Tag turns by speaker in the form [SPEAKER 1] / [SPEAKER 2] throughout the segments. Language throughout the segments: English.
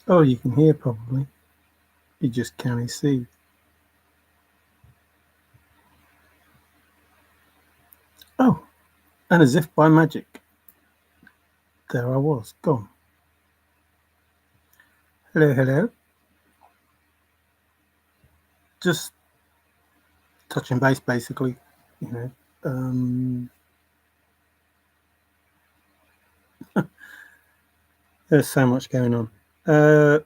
[SPEAKER 1] Oh, you can hear probably. You just can't see. Oh, and as if by magic, there I was, gone. Hello, hello. Just touching base, basically. You know, um, there's so much going on. For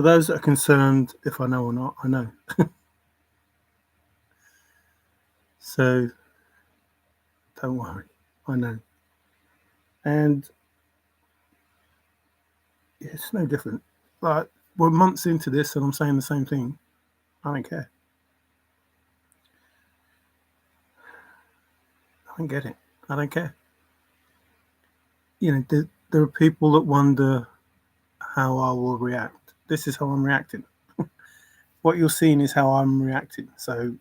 [SPEAKER 1] those that are concerned if I know or not, I know. So don't worry, I know. And it's no different. Like, we're months into this and I'm saying the same thing. I don't care. I don't get it. I don't care. You know, there are people that wonder how I will react. This is how I'm reacting. What you're seeing is how I'm reacting. So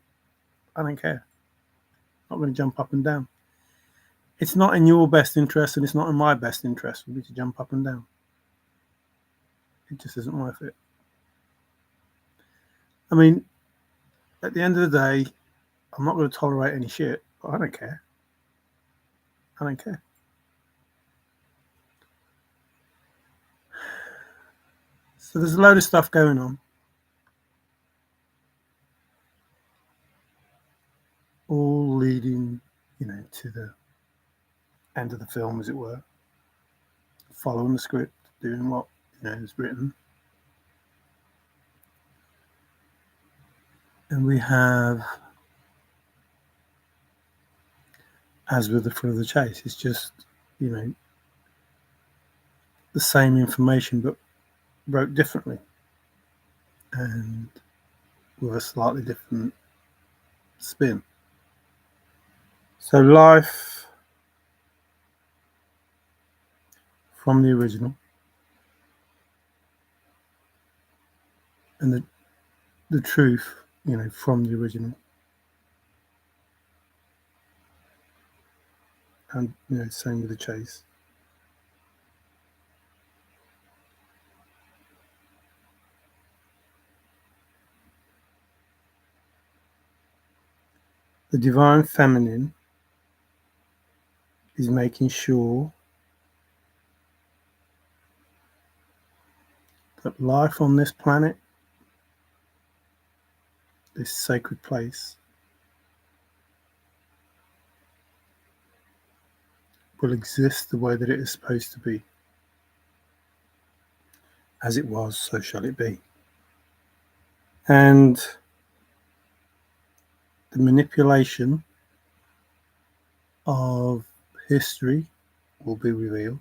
[SPEAKER 1] I don't care. I'm not going to jump up and down. It's not in your best interest and it's not in my best interest for me to jump up and down. It just isn't worth it. I mean, at the end of the day, I'm not going to tolerate any shit, but I don't care. I don't care. So there's a load of stuff going on, all leading, to the end of the film, as it were, following the script, doing what is written, and we have, as with the thrill of the chase, it's just the same information but wrote differently and with a slightly different spin. So life from the original and the truth, from the original, and same with the chase. The divine feminine is making sure that life on this planet, this sacred place, will exist the way that it is supposed to be. As it was, so shall it be. And the manipulation of history will be revealed,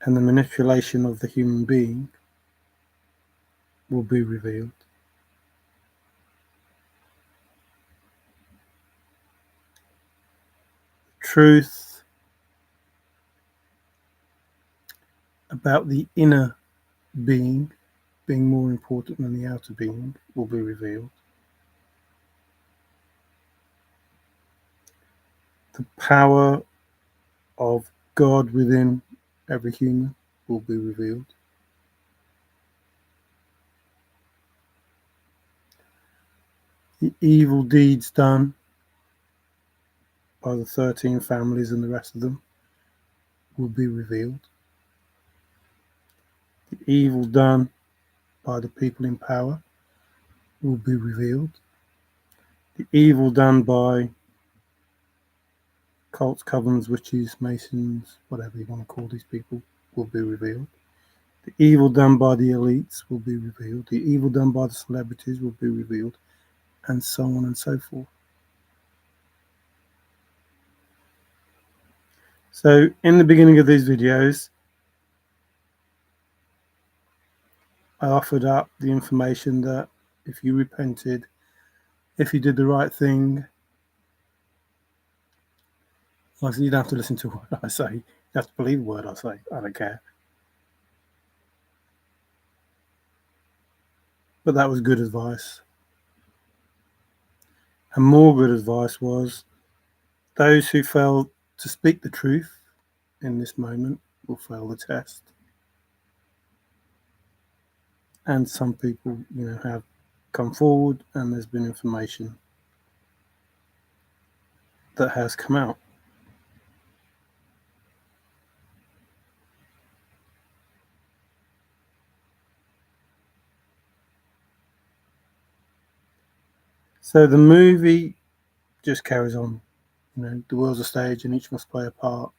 [SPEAKER 1] and the manipulation of the human being will be revealed. Truth about the inner being more important than the outer being will be revealed. The power of God within every human will be revealed. The evil deeds done by the 13 families and the rest of them will be revealed. The evil done by the people in power will be revealed. The evil done by cults, covens, witches, masons, whatever you want to call these people, will be revealed. The evil done by the elites will be revealed. The evil done by the celebrities will be revealed, and so on and so forth. So in the beginning of these videos, I offered up the information that if you repented, if you did the right thing, like, you don't have to listen to what I say. You have to believe the word I say. I don't care. But that was good advice. And more good advice was those who failed to speak the truth in this moment people fail the test, and some people, have come forward, and there's been information that has come out. So the movie just carries on. The world's a stage, and each must play a part.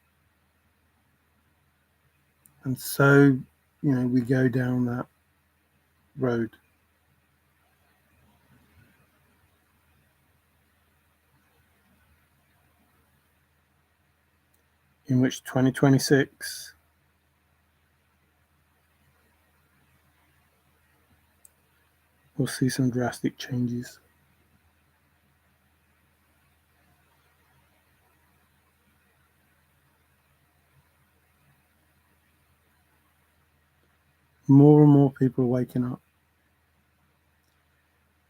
[SPEAKER 1] And so, we go down that road. In which 2026 we'll see some drastic changes. More and more people are waking up.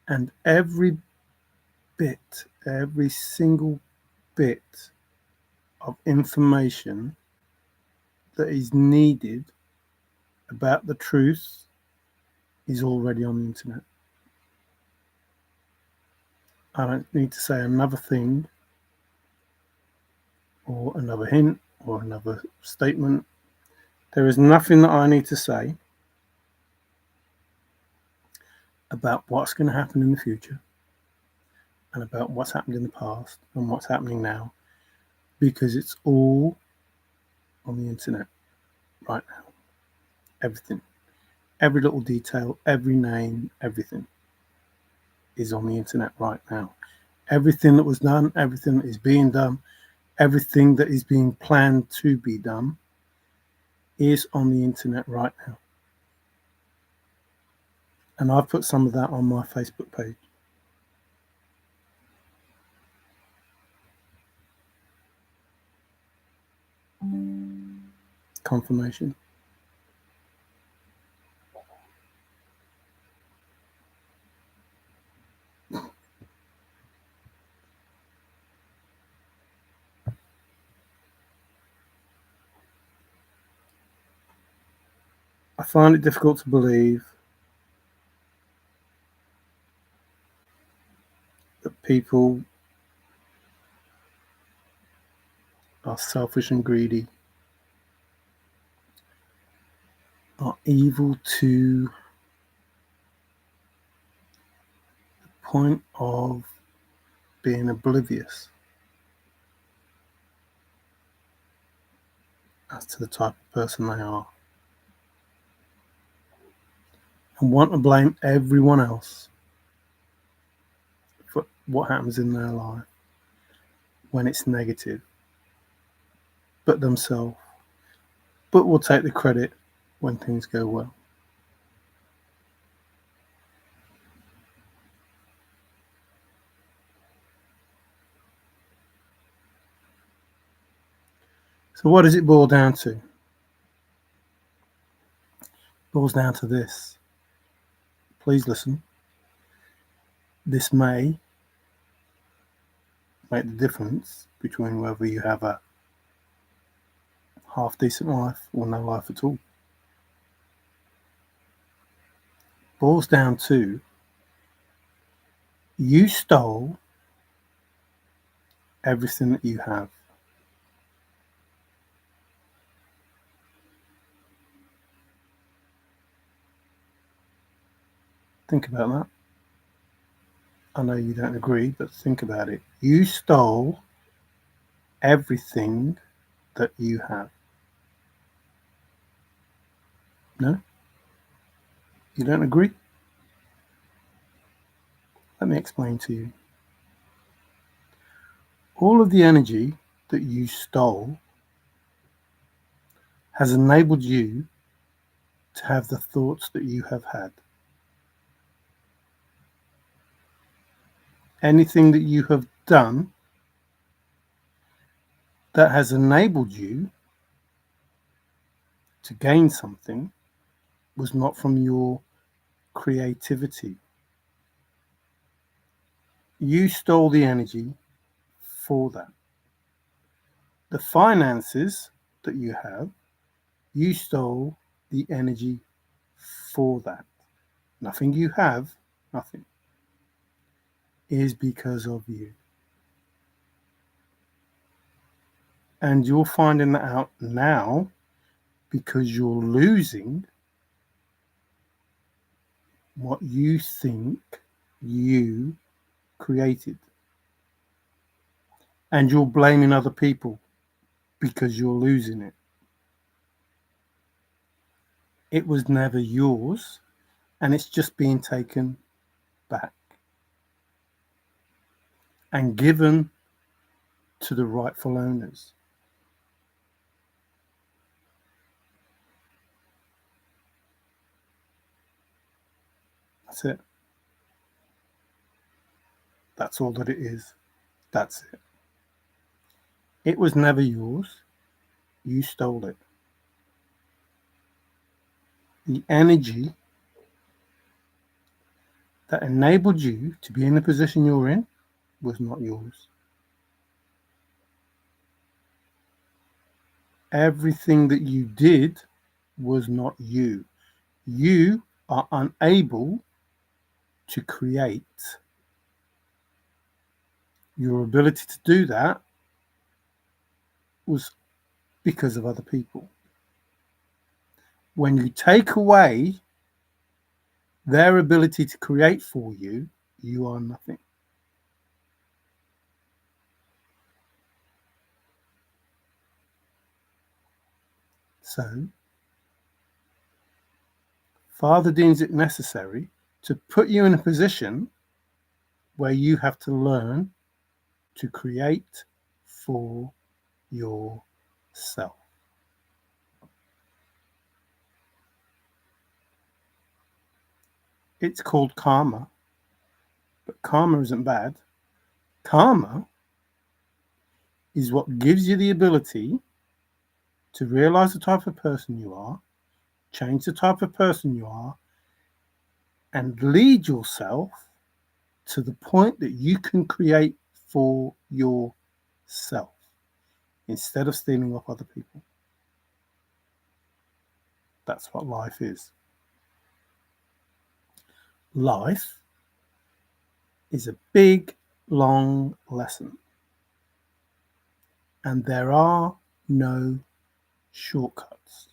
[SPEAKER 1] And every single bit of information that is needed about the truth is already on the internet. I don't need to say another thing or another hint or another statement. There is nothing that I need to say about what's going to happen in the future and about what's happened in the past and what's happening now, because it's all on the internet right now. Everything, every little detail, every name, everything is on the internet right now. Everything that was done, everything that is being done, everything that is being planned to be done is on the internet right now. And I've put some of that on my Facebook page. Confirmation. I find it difficult to believe that people are selfish and greedy, are evil to the point of being oblivious as to the type of person they are, and want to blame everyone else for what happens in their life when it's negative, but themselves, but will take the credit when things go well. So what does it boil down to? It boils down to this. Please listen. This may make the difference between whether you have a half decent life or no life at all. Boils down to you stole everything that you have. Think about that. I know you don't agree, but think about it. You stole everything that you have. No? You don't agree? Let me explain to you. All of the energy that you stole has enabled you to have the thoughts that you have had. Anything that you have done that has enabled you to gain something was not from your creativity. You stole the energy for that. The finances that you have You stole the energy for that. Nothing you have, nothing, is because of you. And you're finding that out now because you're losing what you think you created. And you're blaming other people because you're losing it. It was never yours, and it's just being taken back and given to the rightful owners. That's it. That's all that it is. That's it. It was never yours. You stole it. The energy that enabled you to be in the position you're in was not yours. Everything that you did was not you. You are unable to create. Your ability to do that was because of other people. When you take away their ability to create for you, you are nothing. So, Father deems it necessary to put you in a position where you have to learn to create for yourself. It's called karma, but karma isn't bad. Karma is what gives you the ability to realize the type of person you are, change the type of person you are, and lead yourself to the point that you can create for yourself instead of stealing off other people. That's what life is. Life is a big, long lesson, and there are no shortcuts.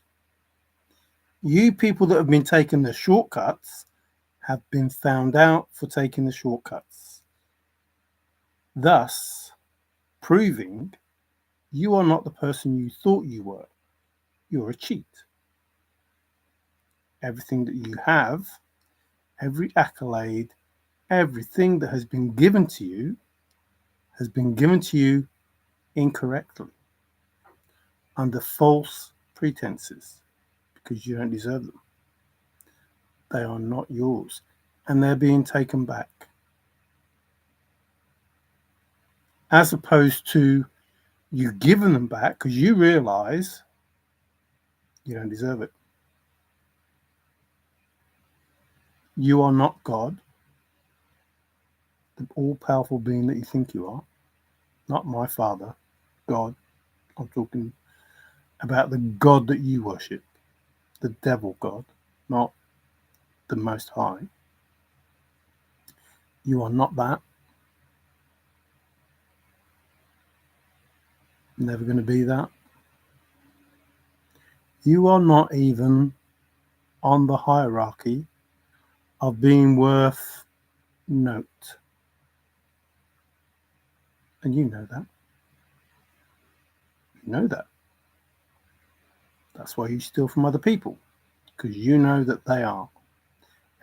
[SPEAKER 1] You people that have been taking the shortcuts have been found out for taking the shortcuts, thus proving you are not the person you thought you were. You're a cheat. Everything that you have, every accolade, everything that has been given to you has been given to you incorrectly under false pretenses because you don't deserve them. They are not yours and they're being taken back. As opposed to you giving them back because you realize you don't deserve it. You are not God, the all-powerful being that you think you are. Not my Father, God. I'm talking about the God that you worship, the devil God, not the Most High. You are not that. Never going to be that. You are not even on the hierarchy of being worth note. And you know that. You know that. That's why you steal from other people, because you know that they are.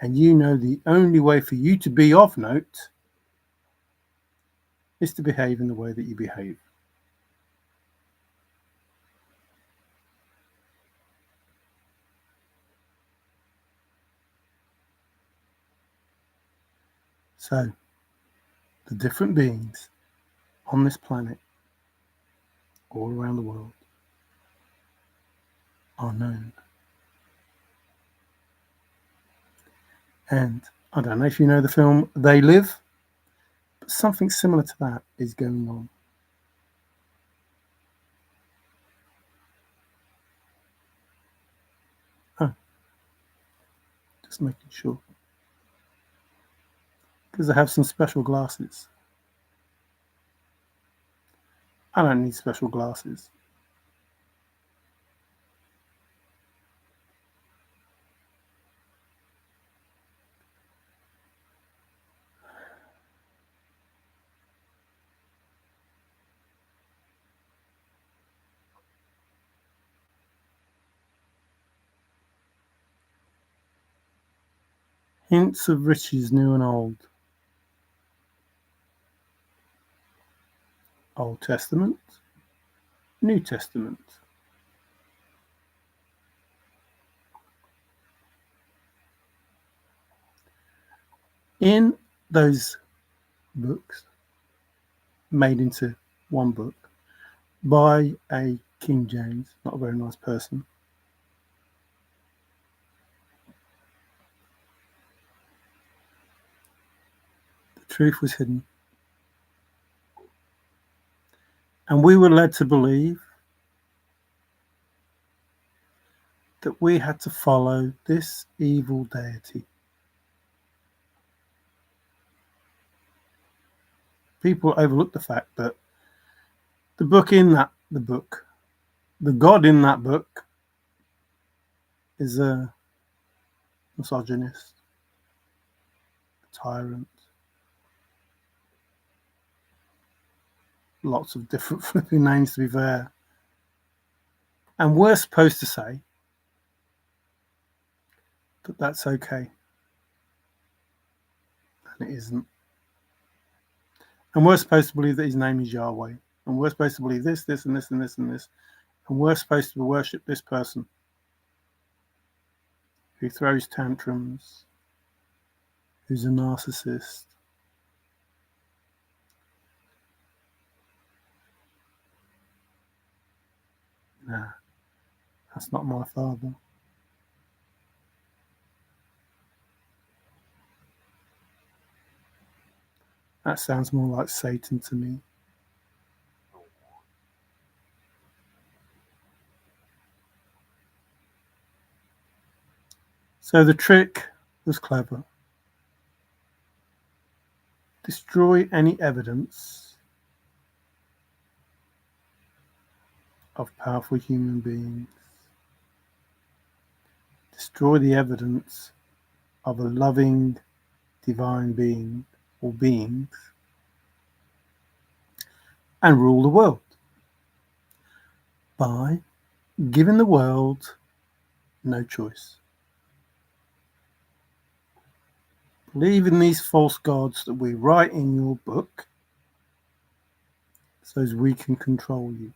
[SPEAKER 1] And you know the only way for you to be of note is to behave in the way that you behave. So, the different beings on this planet, all around the world, are known. And I don't know if you know the film They Live, but something similar to that is going on. Just making sure. Because I have some special glasses. I don't need special glasses. Hints of riches new and old. Old Testament, New Testament. In those books, made into one book by a King James, not a very nice person, the truth was hidden. And we were led to believe that we had to follow this evil deity. People overlook the fact that the God in that book is a misogynist, a tyrant, lots of different flipping names to be fair. And we're supposed to say that that's okay. And it isn't. And we're supposed to believe that his name is Yahweh. And we're supposed to believe this, this, and this, and this, and this. And we're supposed to worship this person who throws tantrums, who's a narcissist. Nah, that's not my father. That sounds more like Satan to me. So the trick was clever. Destroy any evidence of powerful human beings. Destroy the evidence of a loving divine being or beings and rule the world by giving the world no choice. Believe in these false gods that we write in your book so as we can control you.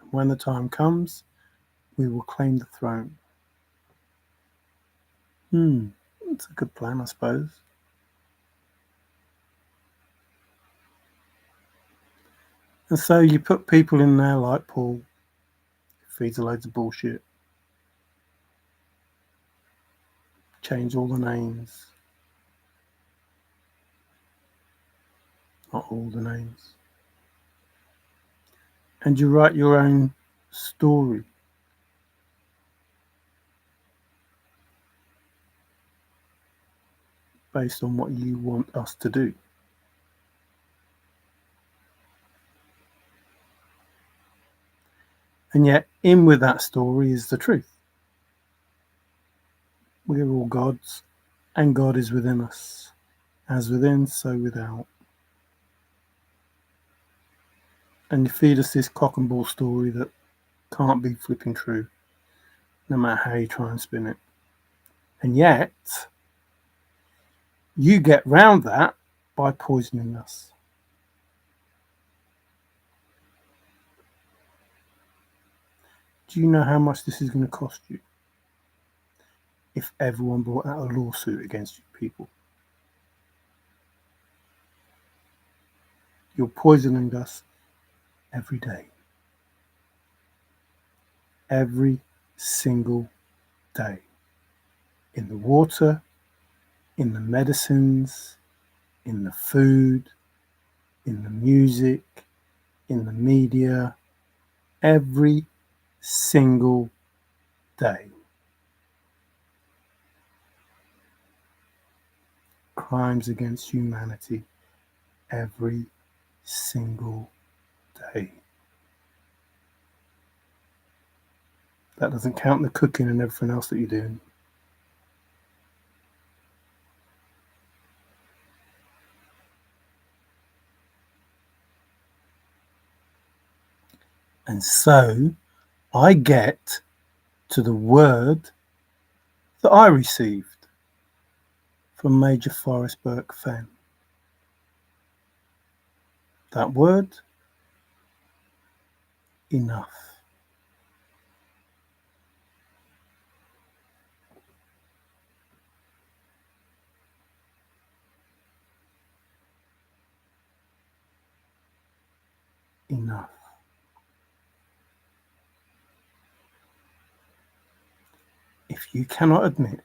[SPEAKER 1] And when the time comes, we will claim the throne. That's a good plan, I suppose. And so you put people in there like Paul, who feeds a loads of bullshit, change all the names, not all the names, and you write your own story. Based on what you want us to do. And yet, in with that story is the truth. We are all gods, and God is within us. As within, so without. And you feed us this cock and bull story that can't be flipping true, no matter how you try and spin it. And yet, you get round that by poisoning us. Do you know how much this is going to cost you if everyone brought out a lawsuit against you people? You're poisoning us every day. Every single day. In the water, in the medicines, in the food, in the music, in the media, every single day. Crimes against humanity every single day. That doesn't count the cooking and everything else that you're doing. And so I get to the word that I received from Major Forrest Burke Fenn. That word, enough. Enough. If you cannot admit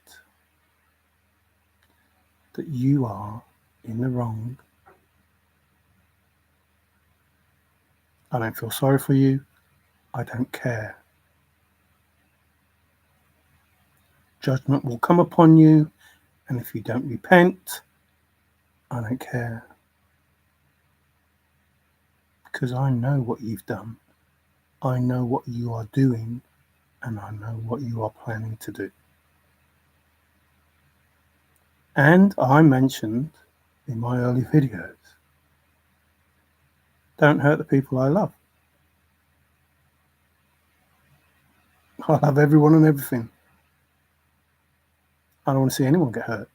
[SPEAKER 1] that you are in the wrong, I don't feel sorry for you. I don't care. Judgment will come upon you, and if you don't repent, I don't care. Because I know what you've done. I know what you are doing, and I know what you are planning to do. And I mentioned in my early videos, don't hurt the people I love. I love everyone and everything. I don't want to see anyone get hurt.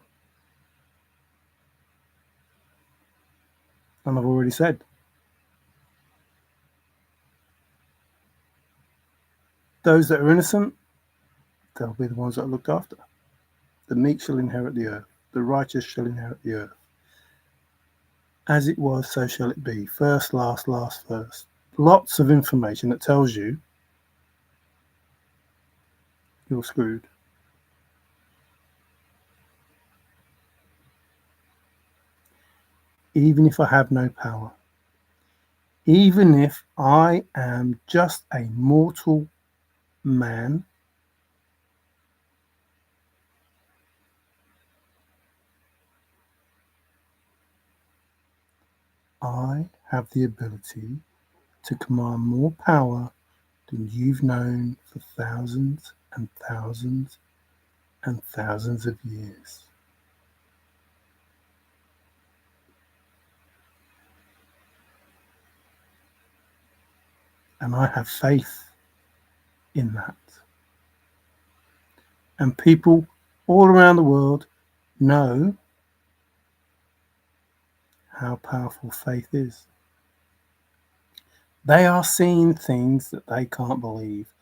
[SPEAKER 1] And I've already said, those that are innocent, they'll be the ones that are looked after. The meek shall inherit the earth. The righteous shall inherit the earth. As it was, so shall it be. First, last, last, first. Lots of information that tells you you're screwed. Even if I have no power. Even if I am just a mortal man, I have the ability to command more power than you've known for thousands and thousands and thousands of years. And I have faith in that. And people all around the world know how powerful faith is. They are seeing things that they can't believe,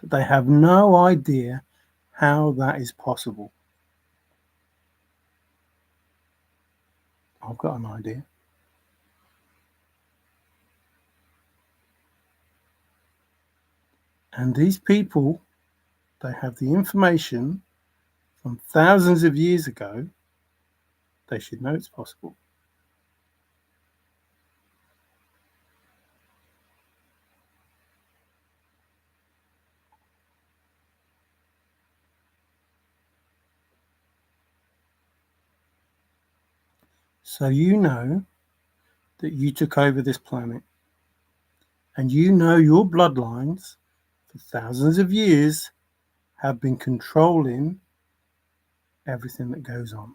[SPEAKER 1] that they have no idea how that is possible. I've got an idea. And these people, they have the information from thousands of years ago. They should know it's possible. So you know that you took over this planet, and you know your bloodlines for thousands of years have been controlling everything that goes on.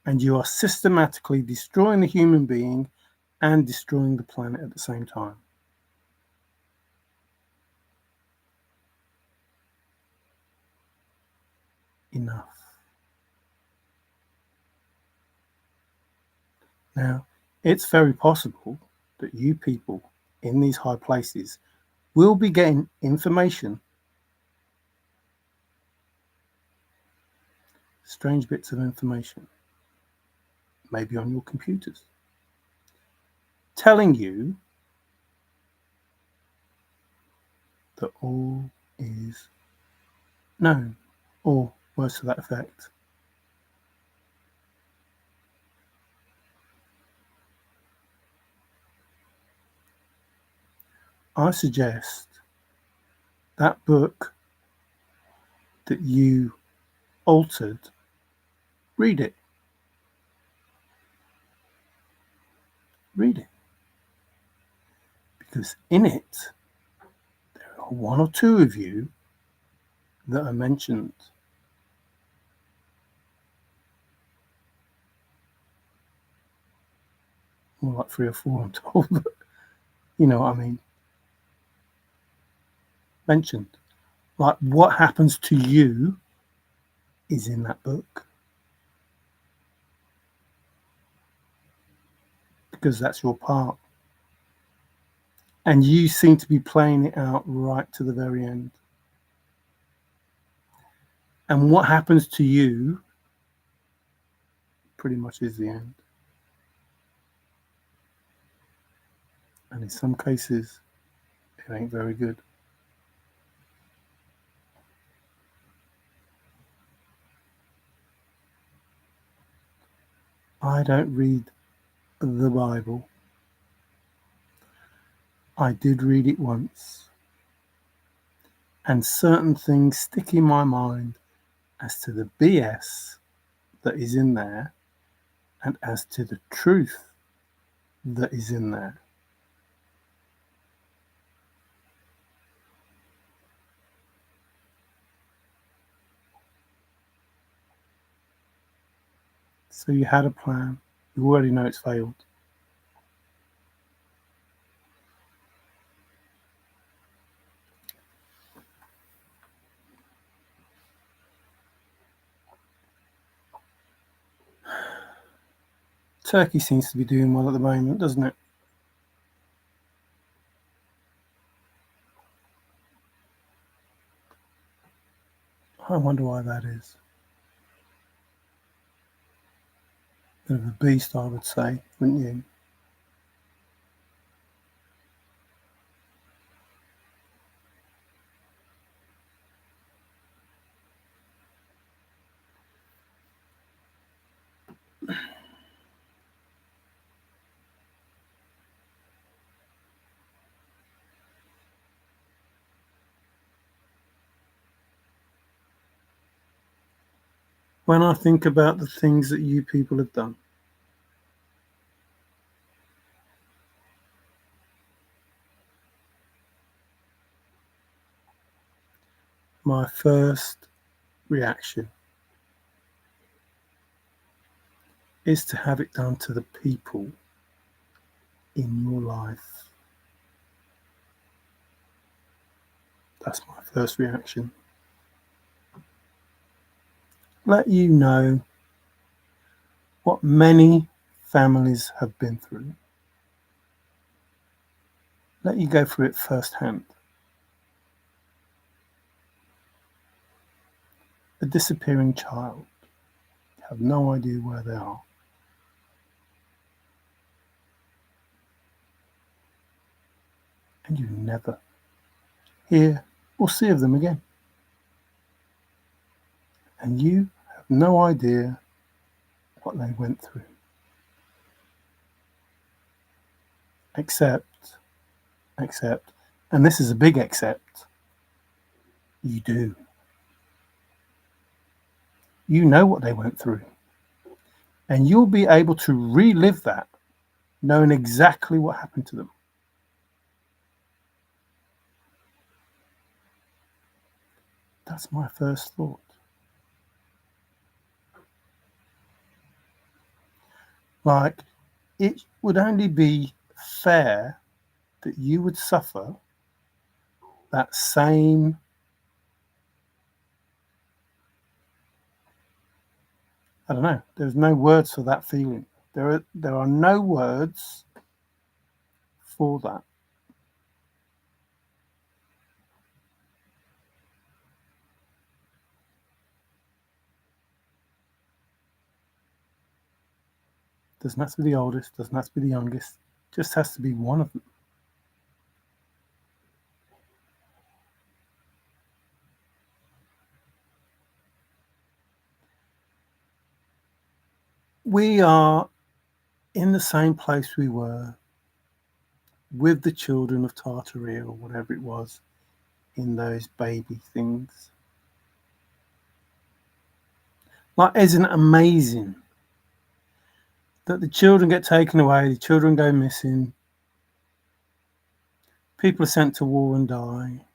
[SPEAKER 1] And you are systematically destroying the human being and destroying the planet at the same time. Enough. Now, it's very possible that you people in these high places will be getting information, strange bits of information, maybe on your computers, telling you that all is known, or words to that effect. I suggest that book that you altered, read it. Read it. Because in it, there are one or two of you that are mentioned. More like 3 or 4, I'm told. But you know what I mean. Mentioned. Like what happens to you is in that book. Because that's your part. And you seem to be playing it out right to the very end. And what happens to you pretty much is the end. And in some cases, it ain't very good. I don't read the Bible. I did read it once. And certain things stick in my mind as to the BS that is in there and as to the truth that is in there. So you had a plan. You already know it's failed. Turkey seems to be doing well at the moment, doesn't it? I wonder why that is. Bit of a beast, I would say, wouldn't you? When I think about the things that you people have done, my first reaction is to have it done to the people in your life. That's my first reaction. Let you know what many families have been through. Let you go through it firsthand. A disappearing child. You have no idea where they are. And you never hear or see of them again. And you have no idea what they went through. Except, and this is a big except, you do. You know what they went through. And you'll be able to relive that, knowing exactly what happened to them. That's my first thought. Like, it would only be fair that you would suffer that same, I don't know, there's no words for that feeling. There are no words for that. Doesn't have to be the oldest, doesn't have to be the youngest, just has to be one of them. We are in the same place we were with the children of Tartaria or whatever it was in those baby things. Like, isn't it amazing that the children get taken away, the children go missing, people are sent to war and die,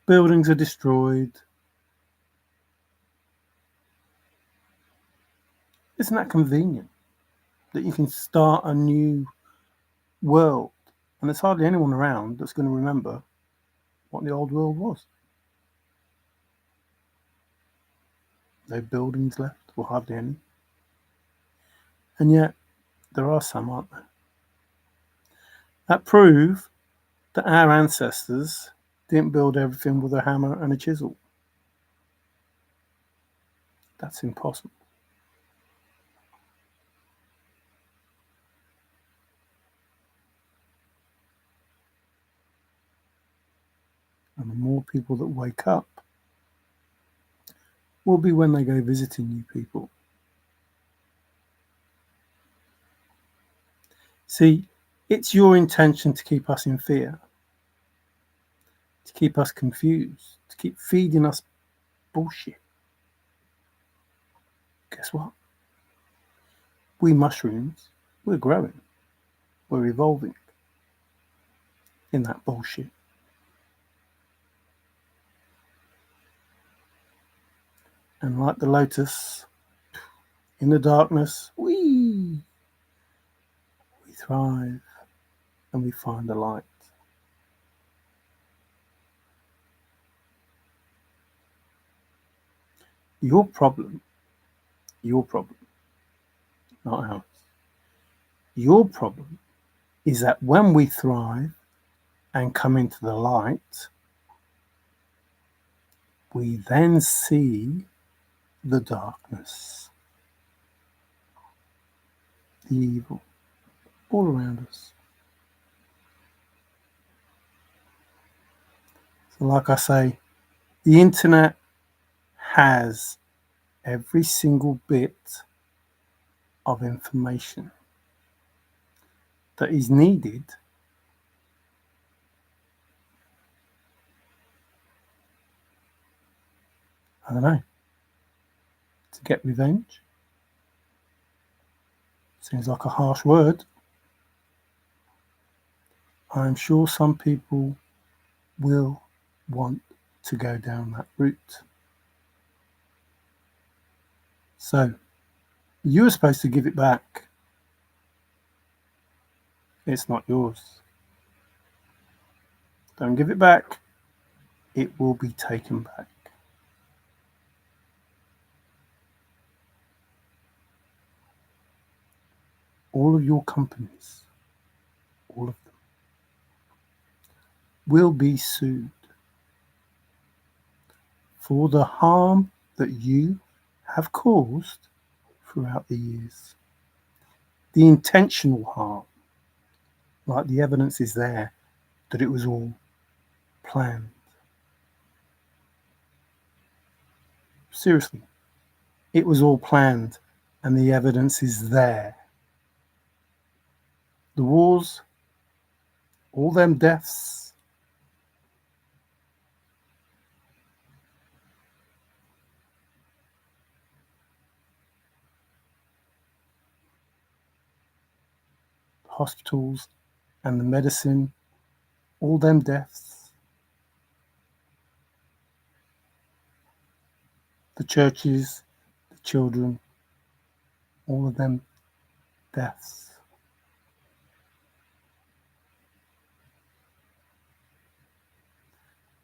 [SPEAKER 1] buildings are destroyed. Isn't that convenient? That you can start a new world, and there's hardly anyone around that's going to remember what the old world was. No buildings left, or hardly any. And yet, there are some, aren't there? That prove that our ancestors didn't build everything with a hammer and a chisel. That's impossible. And the more people that wake up will be when they go visiting new people. See, it's your intention to keep us in fear, to keep us confused, to keep feeding us bullshit. Guess what? We mushrooms, we're growing, we're evolving in that bullshit. And like the lotus, in the darkness, we thrive and we find the light. Your problem, not ours. Your problem is that when we thrive and come into the light, we then see the darkness, the evil, all around us. So like I say, the internet has every single bit of information that is needed I don't know, to get revenge. Seems like a harsh word. I'm sure some people will want to go down that route. So, you were supposed to give it back. It's not yours. Don't give it back. It will be taken back. All of your companies, all of them, will be sued for the harm that you have caused throughout the years. The intentional harm, like the evidence is there that it was all planned. Seriously, it was all planned and the evidence is there. The wars, all them deaths, hospitals and the medicine, all them deaths, the churches, the children, all of them deaths.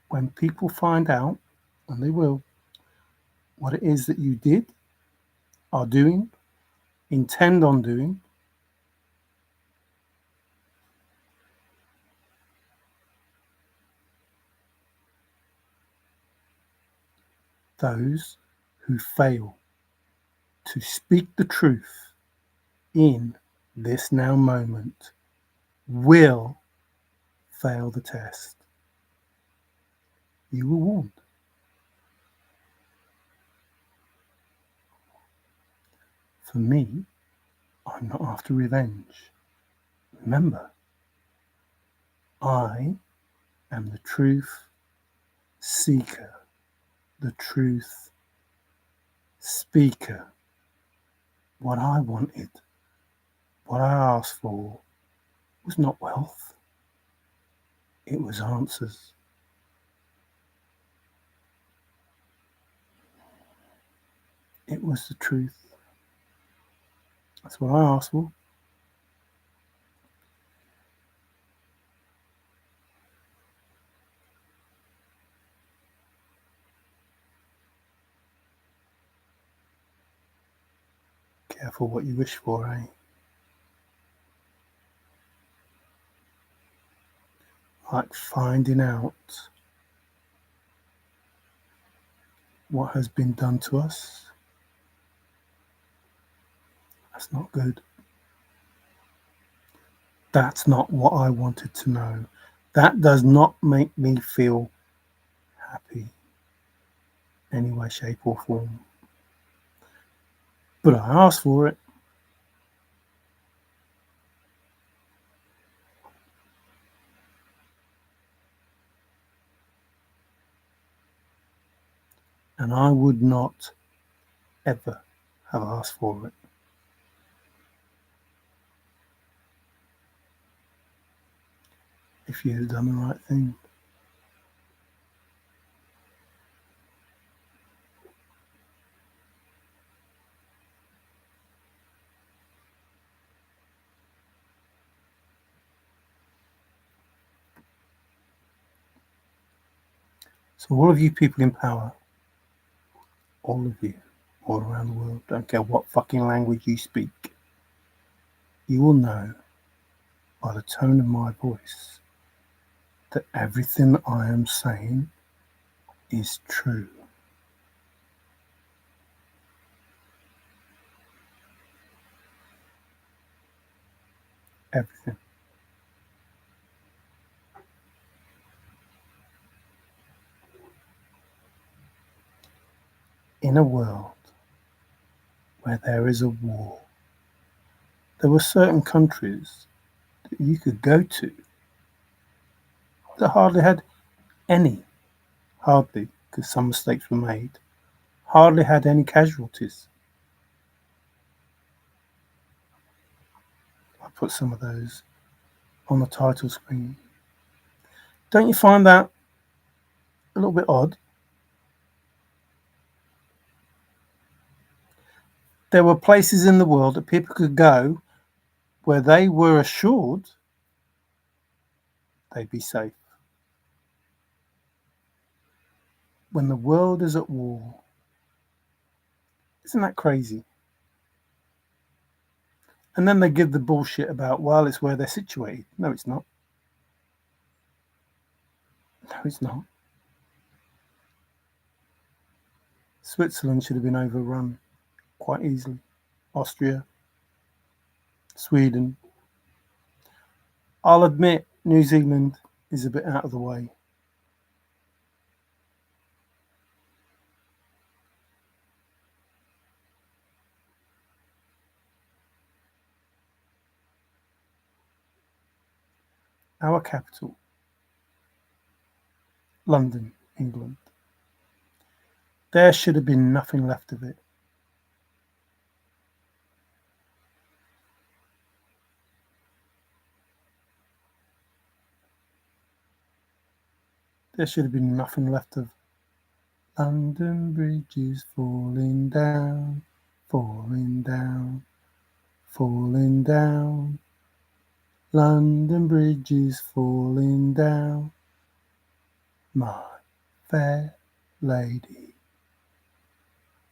[SPEAKER 1] When people find out, and they will, what it is that you did, are doing, intend on doing, those who fail to speak the truth in this now moment will fail the test. You were warned. For me, I'm not after revenge. Remember, I am the truth seeker, the truth speaker. What I wanted, what I asked for, was not wealth, it was answers. It was the truth. That's what I asked for. Careful what you wish for, eh? Like finding out what has been done to us. That's not good. That's not what I wanted to know. That does not make me feel happy in any way, shape, or form. But I asked for it. And I would not ever have asked for it if you had done the right thing. So all of you people in power, all of you, all around the world, don't care what fucking language you speak, you will know by the tone of my voice that everything I am saying is true. Everything. In a world where there is a war, there were certain countries that you could go to that hardly had any, hardly, because some mistakes were made, hardly had any casualties. I put some of those on the title screen. Don't you find that a little bit odd? There were places in the world that people could go where they were assured they'd be safe. When the world is at war, isn't that crazy? And then they give the bullshit about, well, it's where they're situated. No, it's not. No, it's not. Switzerland should have been overrun quite easily. Austria, Sweden. I'll admit New Zealand is a bit out of the way. Our capital, London, England. There should have been nothing left of it. There should have been nothing left of London Bridge is falling down, falling down, falling down. London Bridge is falling down. My fair lady,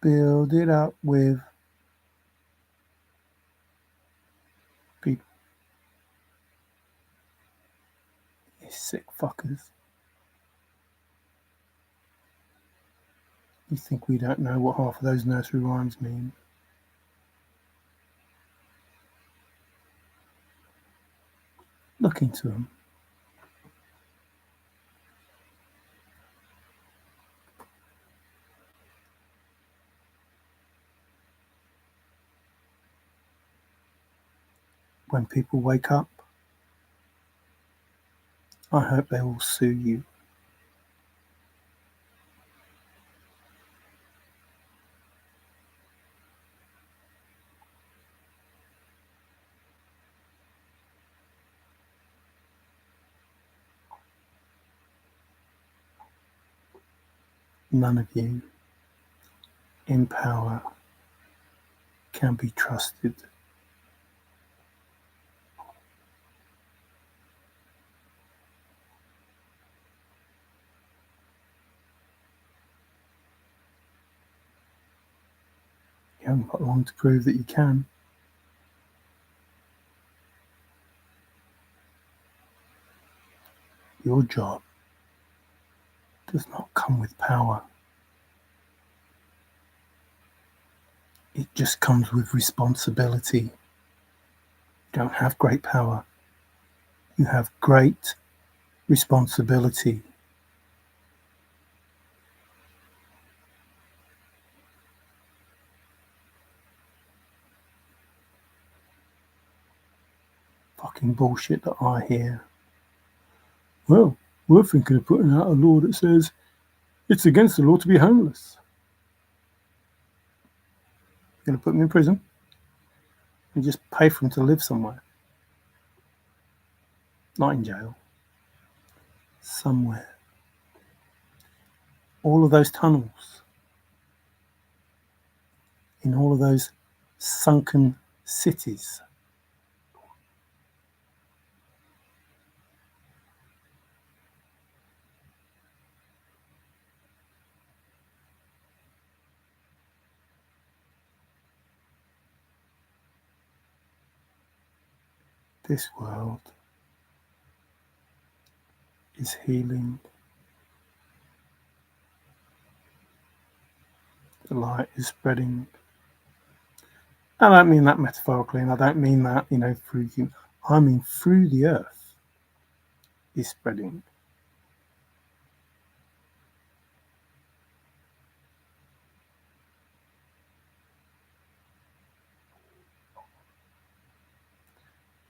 [SPEAKER 1] build it up with people. You sick fuckers. You think we don't know what half of those nursery rhymes mean? Look into them. When people wake up, I hope they will sue you. None of you in power can be trusted. You haven't got long to prove that you can. Your job does not come with power. It just comes with responsibility. You don't have great power. You have great responsibility. Fucking bullshit that I hear. Well, we're thinking of putting out a law that says it's against the law to be homeless. You're going to put them in prison and just pay for them to live somewhere. Not in jail. Somewhere. All of those tunnels, in all of those sunken cities. This world is healing. The light is spreading. I don't mean that metaphorically, and I don't mean that, through you. I mean through the earth is spreading.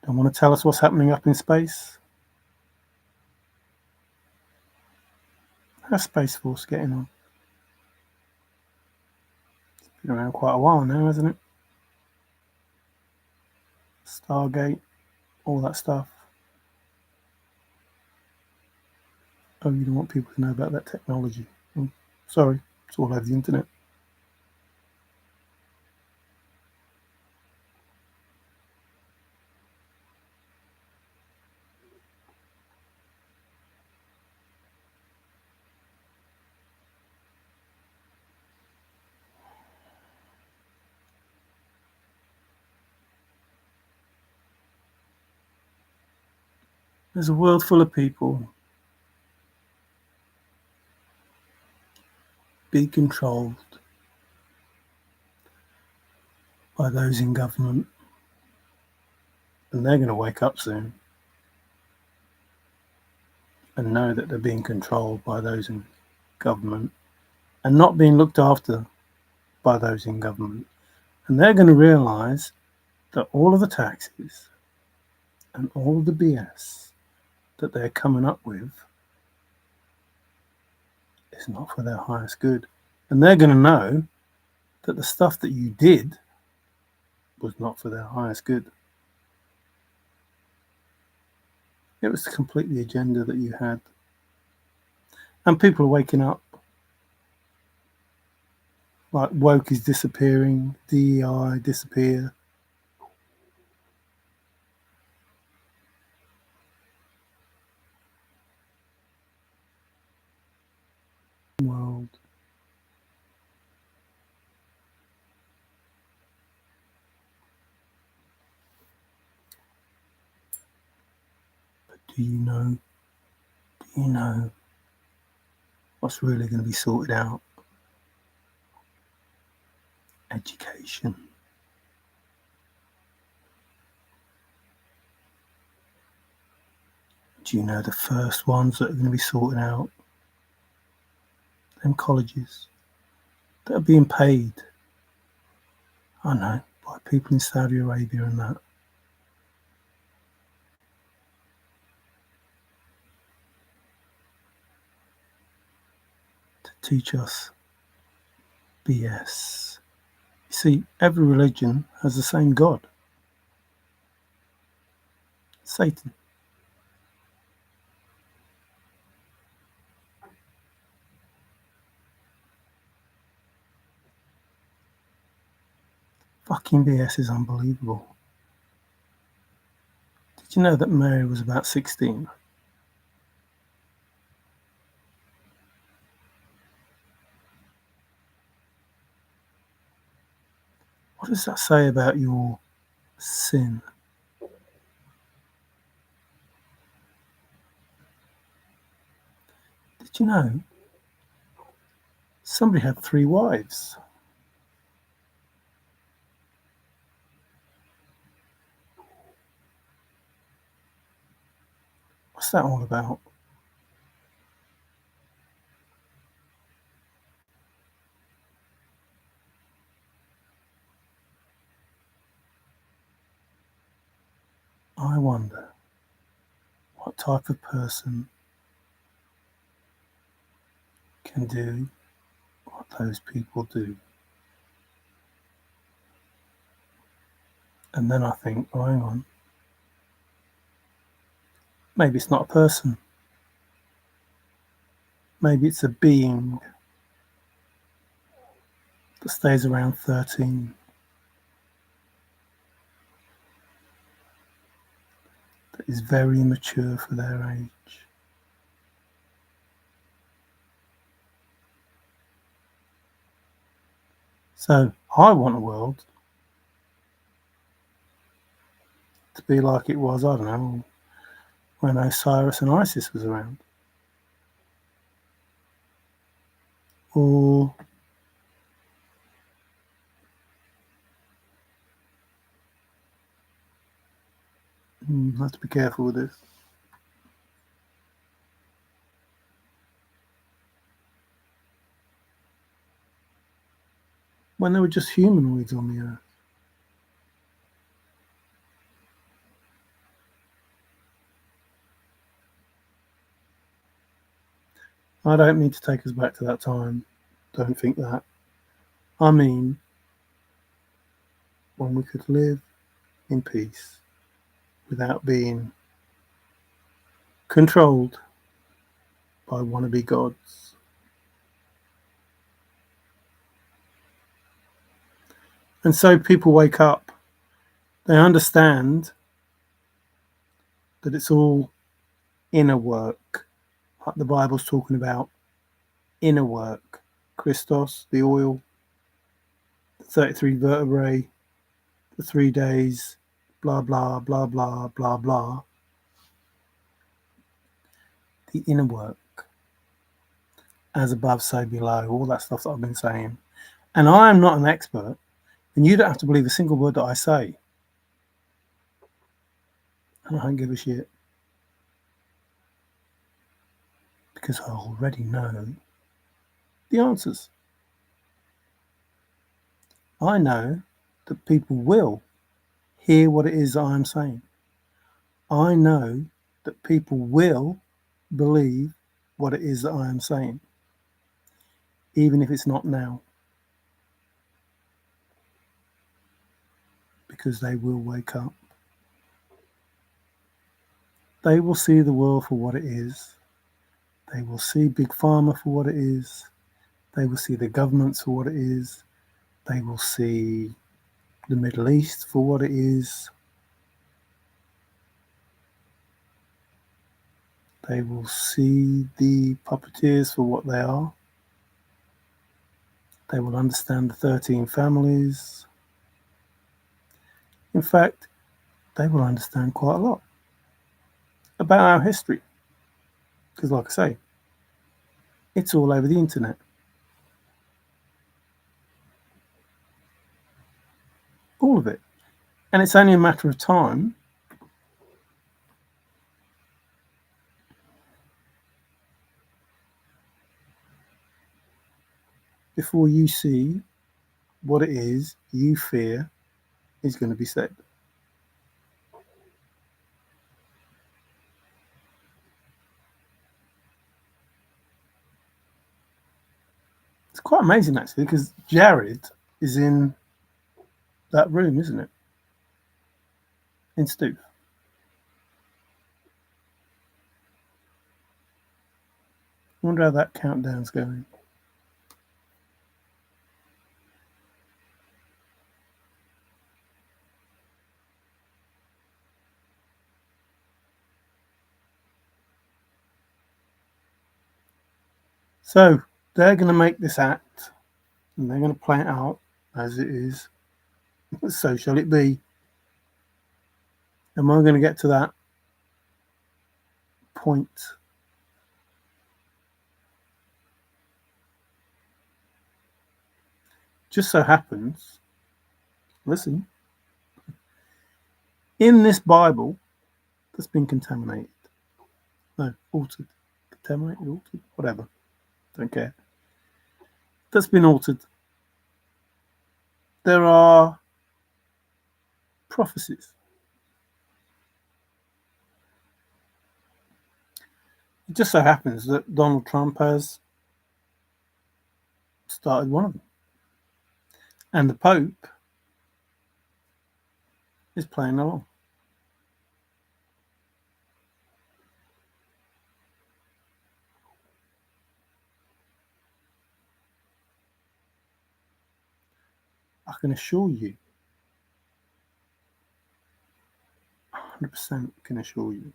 [SPEAKER 1] Don't want to tell us what's happening up in space? How's Space Force getting on? It's been around quite a while now, hasn't it? Stargate, all that stuff. Oh, you don't want people to know about that technology. Sorry, it's all over the internet. There's a world full of people being controlled by those in government, and they're going to wake up soon and know that they're being controlled by those in government and not being looked after by those in government. And they're going to realise that all of the taxes and all of the BS that they're coming up with is not for their highest good. And they're going to know that the stuff that you did was not for their highest good. It was to complete the agenda that you had. And people are waking up. Like woke is disappearing, DEI disappear. World. But do you know what's really going to be sorted out? Education. Do you know the first ones that are going to be sorted out? Them colleges that are being paid, I know, by people in Saudi Arabia and that. teach us BS. You see, every religion has the same God, Satan. Fucking BS is unbelievable. Did you know that Mary was about 16? What does that say about your sin? Did you know somebody had 3 wives? What's that all about? I wonder what type of person can do what those people do. And then I think, oh, hang on, maybe it's not a person. Maybe it's a being that stays around 13. That is very immature for their age. So I want a world to be like it was, I don't know, when Osiris and Isis was around. Or I have to be careful with this. When there were just humanoids on the earth. I don't mean to take us back to that time. Don't think that. I mean, when we could live in peace without being controlled by wannabe gods. And so people wake up, they understand that it's all inner work, like the Bible's talking about inner work. Christos, the oil, the 33 vertebrae, the 3 days, blah, blah, blah, blah, blah, blah. The inner work, as above, so below, all that stuff that I've been saying. And I am not an expert, and you don't have to believe a single word that I say. And I don't give a shit. Because I already know the answers. I know that people will hear what it is that I'm saying. I know that people will believe what it is that I am saying, even if it's not now, because they will wake up. They will see the world for what it is. They will see Big Pharma for what it is. They will see the governments for what it is. They will see the Middle East for what it is. They will see the puppeteers for what they are. They will understand the 13 families. In fact, they will understand quite a lot about our history. Because, like I say, it's all over the internet. All of it. And it's only a matter of time before you see what it is you fear is going to be said. quite amazing actually, because Jared is in that room, isn't it? In Stu. I wonder how that countdown's going. So they're going to make this act and they're going to play it out as it is. So shall it be? And we're going to get to that point. Just so happens, listen, in this Bible that's been contaminated, no, altered, contaminated, altered, whatever, don't care, that's been altered, there are prophecies. It just so happens that Donald Trump has started one of them. And the Pope is playing along. I can assure you, 100% can assure you,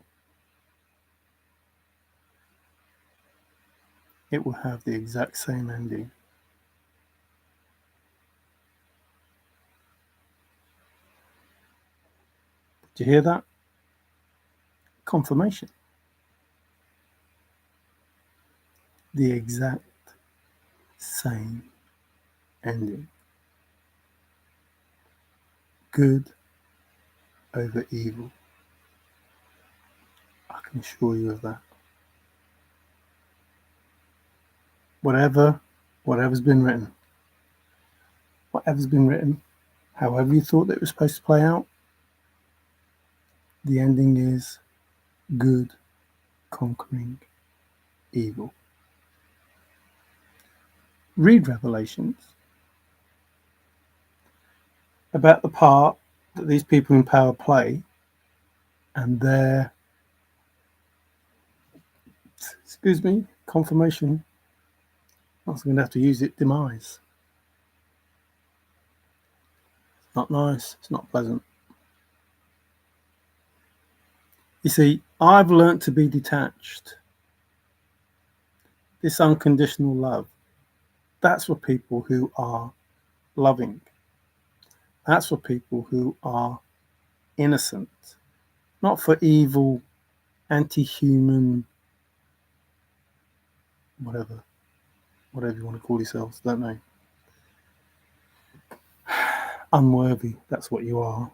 [SPEAKER 1] it will have the exact same ending. Did you hear that? Confirmation. The exact same ending. Good over evil. I can assure you of that. Whatever's been written, however you thought that it was supposed to play out, the ending is good conquering evil. Read Revelations about the part that these people in power play and their, confirmation. I was going to have to use it, demise. It's not nice. It's not pleasant. You see, I've learnt to be detached. This unconditional love, that's for people who are loving. That's for people who are innocent, not for evil, anti-human, whatever you want to call yourselves, don't know. Unworthy, that's what you are.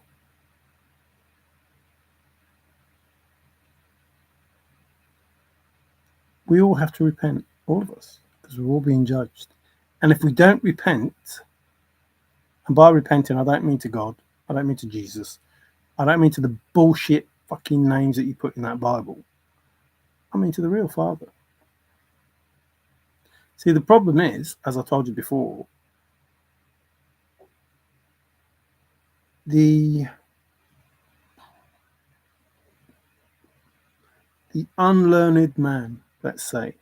[SPEAKER 1] We all have to repent, all of us, because we're all being judged. And if we don't repent, and by repenting, I don't mean to God, I don't mean to Jesus, I don't mean to the bullshit fucking names that you put in that Bible. I mean to the real Father. See, the problem is, as I told you before, the unlearned man, let's say,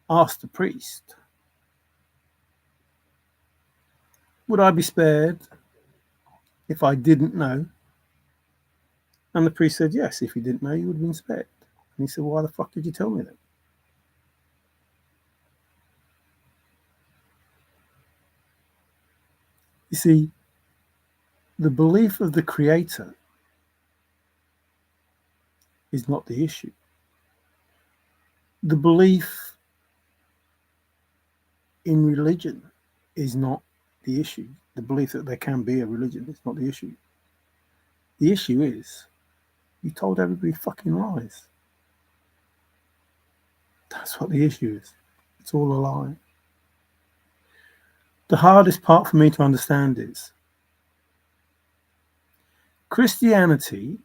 [SPEAKER 1] asked the priest, would I be spared if I didn't know? And the priest said, yes, if you didn't know, you would have been spared. And he said, why the fuck did you tell me that? You see, the belief of the Creator is not the issue. The belief in religion is not the issue. The belief that there can be a religion is not the issue. The issue is you told everybody fucking lies. That's what the issue is. It's all a lie. The hardest part for me to understand is Christianity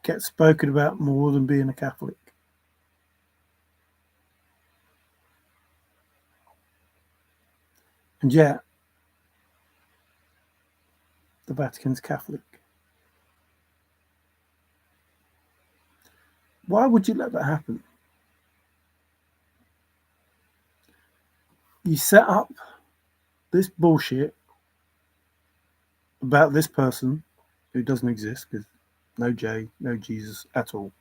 [SPEAKER 1] gets spoken about more than being a Catholic. And yet, the Vatican's Catholic. Why would you let that happen? You set up this bullshit about this person who doesn't exist because no J, no Jesus at all.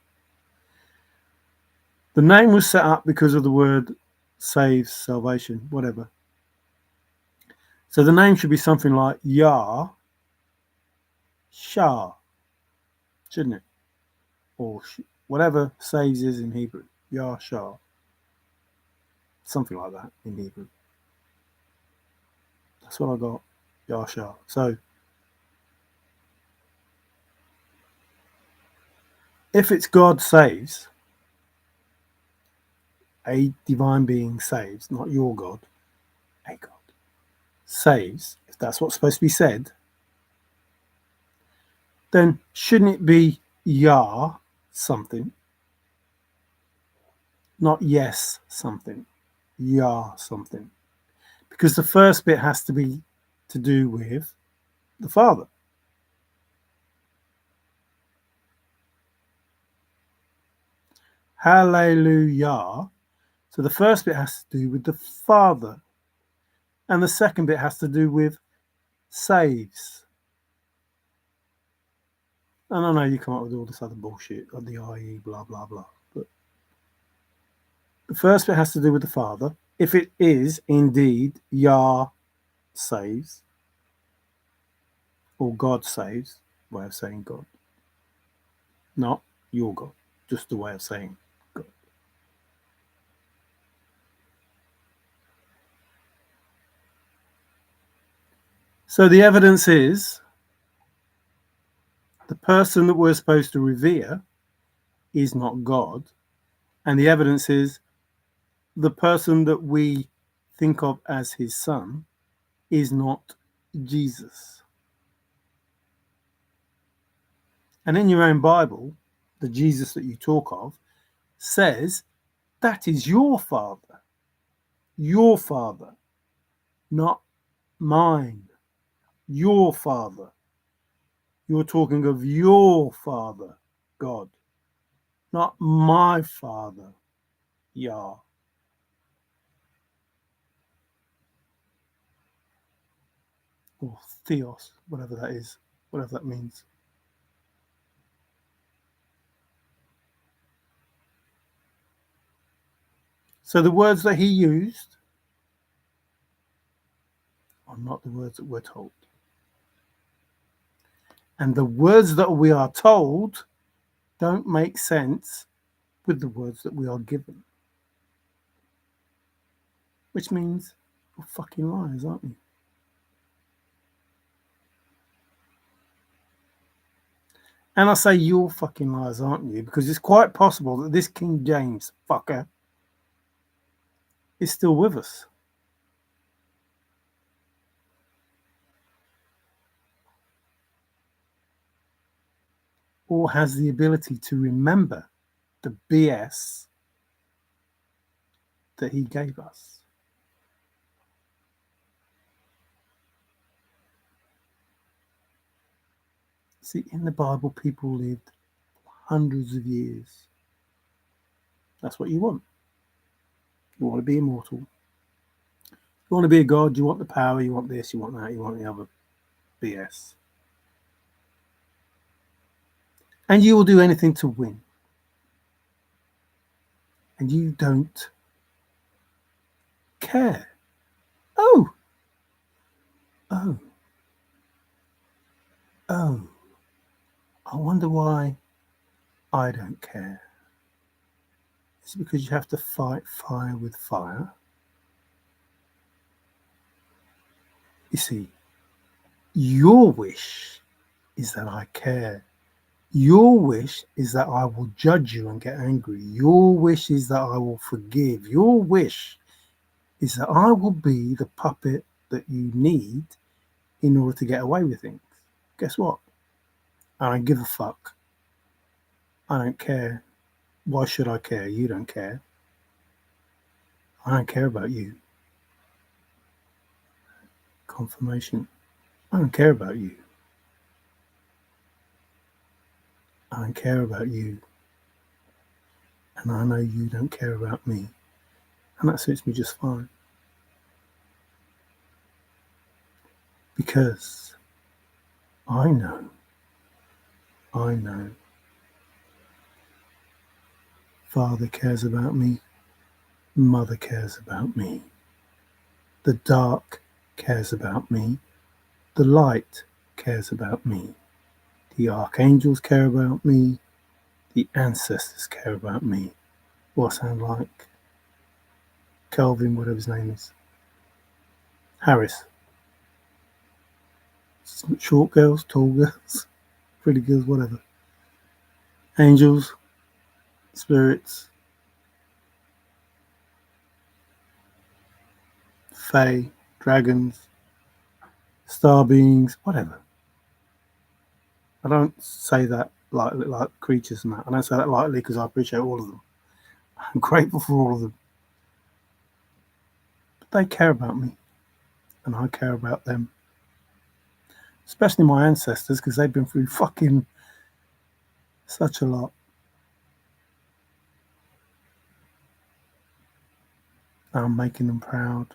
[SPEAKER 1] The name was set up because of the word saves, salvation, whatever. So the name should be something like Yah Shah, shouldn't it? Or whatever saves is in Hebrew. Yah Shah. Something like that in Hebrew. That's what I got. Yah Shah. So if it's God saves, a divine being saves, not your God, a God saves, if that's what's supposed to be said, then shouldn't it be Yah something? Not yes something. Yah something. Because the first bit has to be to do with the Father. Hallelujah. So the first bit has to do with the Father. And the second bit has to do with saves. And I know you come up with all this other bullshit, like the IE, blah, blah, blah. But the first bit has to do with the Father. If it is indeed Yah saves, or God saves, way of saying God. Not your God, just the way of saying God. So the evidence is the person that we're supposed to revere is not God. And the evidence is the person that we think of as his son is not Jesus. And in your own Bible, the Jesus that you talk of says that is your father, not mine, your father. You're talking of your Father, God, not my Father, Yah. Or Theos, whatever that is, whatever that means. So the words that he used are not the words that we're told. And the words that we are told don't make sense with the words that we are given. Which means we're fucking liars, aren't we? And I say you're fucking liars, aren't you? Because it's quite possible that this King James fucker is still with us. Or has the ability to remember the BS that he gave us. See, in the Bible, people lived hundreds of years. That's what you want. You want to be immortal. You want to be a god. You want the power. You want this. You want that. You want the other BS. And you will do anything to win. And you don't care. Oh. I wonder why I don't care. Is it because you have to fight fire with fire? You see, your wish is that I care. Your wish is that I will judge you and get angry. Your wish is that I will forgive. Your wish is that I will be the puppet that you need in order to get away with things. Guess what? I don't give a fuck. I don't care. Why should I care? You don't care. I don't care about you. Confirmation. I don't care about you. I don't care about you. And I know you don't care about me. And that suits me just fine. Because I know, I know, Father cares about me, Mother cares about me, the dark cares about me, the light cares about me, the archangels care about me, the ancestors care about me. What I sound like? Kelvin, whatever his name is. Harris. Short girls, tall girls, pretty girls, whatever. Angels, spirits, fae, dragons, star beings, whatever. I don't say that lightly, like creatures and that. I don't say that lightly because I appreciate all of them. I'm grateful for all of them. But they care about me, and I care about them. Especially my ancestors because they've been through fucking such a lot. I'm making them proud,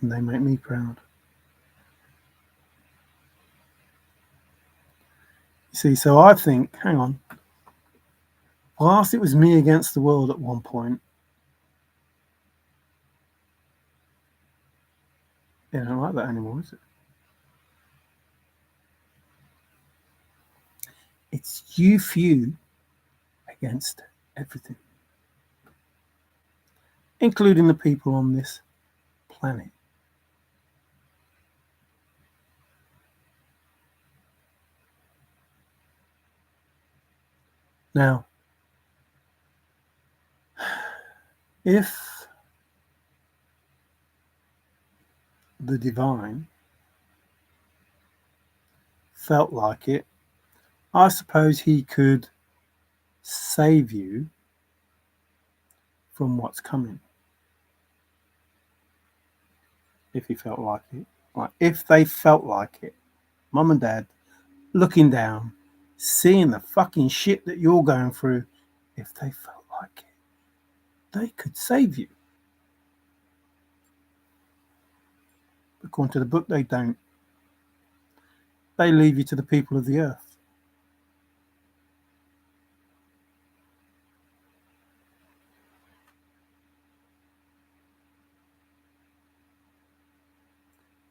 [SPEAKER 1] and they make me proud. You see, so I think, hang on, whilst it was me against the world at one point, it ain't like that anymore, is it? It's you few against everything, including the people on this planet. Now, if the divine felt like it, I suppose he could save you from what's coming if he felt like it. Like if they felt like it, mum and dad looking down, seeing the fucking shit that you're going through, if they felt like it, they could save you. According to the book, they don't. They leave you to the people of the earth.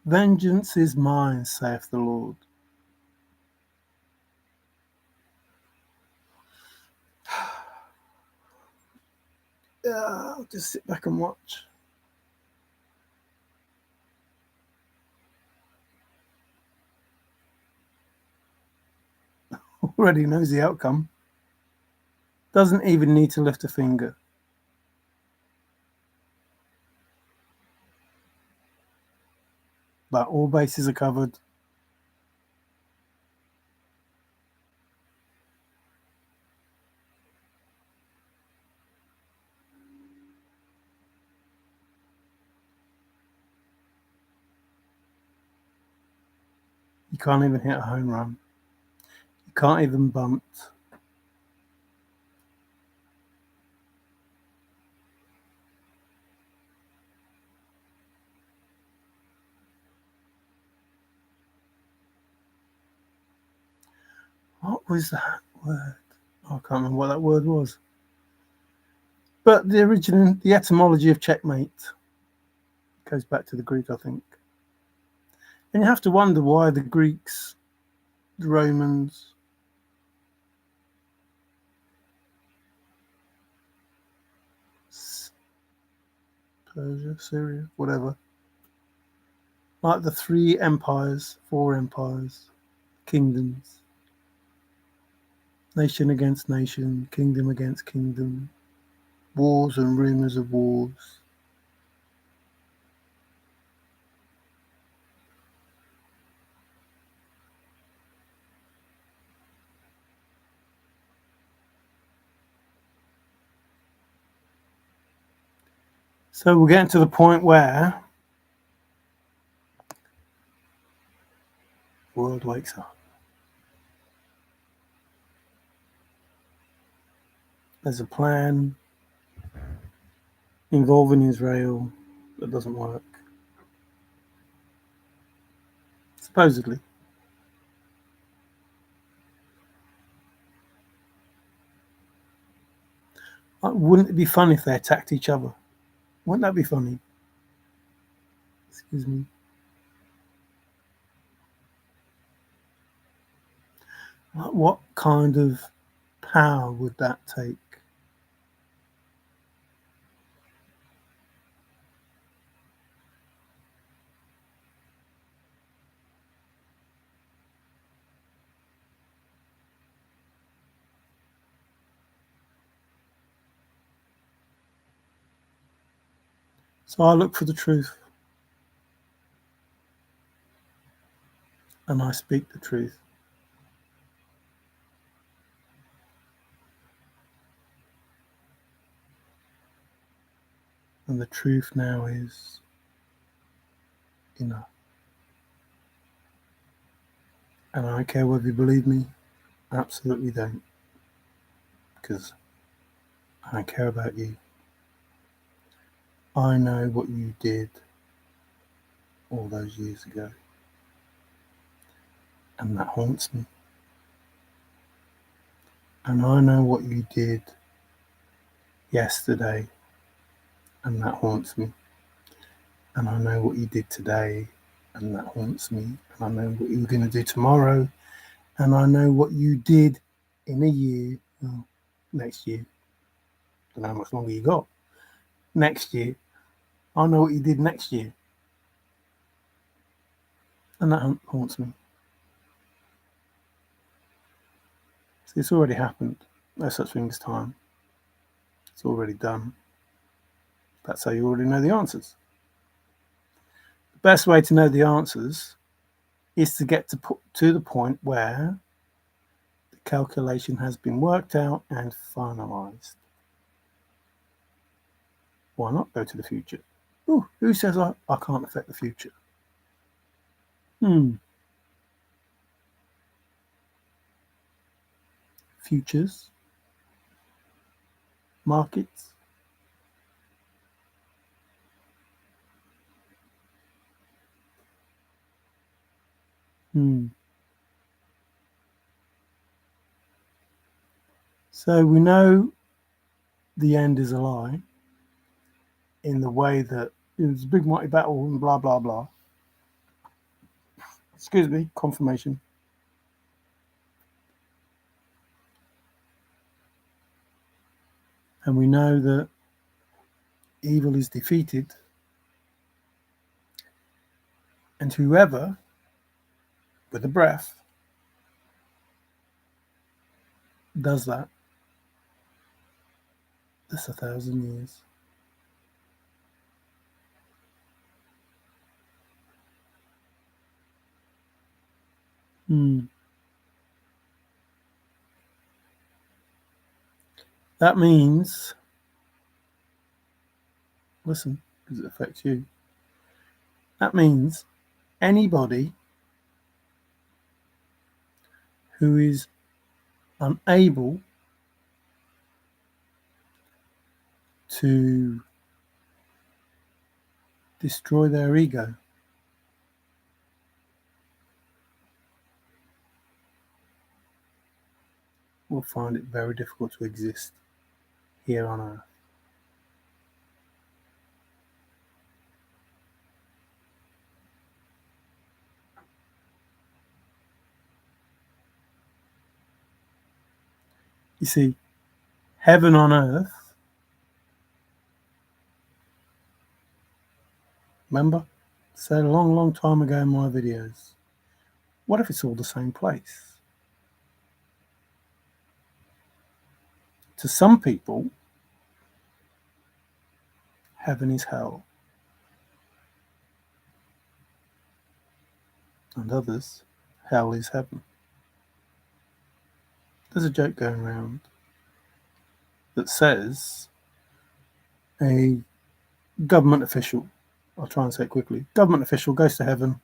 [SPEAKER 1] Vengeance is mine, saith the Lord. I'll just sit back and watch. Already knows the outcome. Doesn't even need to lift a finger. But all bases are covered. You can't even hit a home run. You can't even bunt. What was that word? I can't remember what that word was. But the etymology of checkmate goes back to the Greek, I think. And you have to wonder why the Greeks, the Romans, Persia, Syria, whatever, like the three empires, four empires, kingdoms, nation against nation, kingdom against kingdom, wars and rumors of wars. So we're getting to the point where the world wakes up. There's a plan involving Israel that doesn't work. Supposedly. Wouldn't it be fun if they attacked each other? Wouldn't that be funny? Excuse me. What kind of power would that take? So I look for the truth and I speak the truth. And the truth now is enough. And I don't care whether you believe me, absolutely don't. Because I don't care about you. I know what you did all those years ago. And that haunts me. And I know what you did yesterday. And that haunts me. And I know what you did today. And that haunts me. And I know what you're going to do tomorrow. And I know what you did in a year. Well, next year. I don't know how much longer you got. Next year. I know what you did next year. And that haunts me. So it's already happened. No such thing as time. It's already done. That's how you already know the answers. The best way to know the answers is to get to the point where the calculation has been worked out and finalized. Why not go to the future? Ooh, who says I can't affect the future? Futures, markets. So we know the end is a lie in the way that it was a big mighty battle and blah blah blah. Excuse me, confirmation. And we know that evil is defeated, and whoever, with a breath, does that, that's 1,000 years. That means, listen, because it affects you. That means anybody who is unable to destroy their ego will find it very difficult to exist here on Earth. You see, heaven on earth, remember? Said a long, long time ago in my videos. What if it's all the same place? To some people, heaven is hell. And others, hell is heaven. There's a joke going around that says a government official. I'll try and say it quickly. Government official goes to heaven.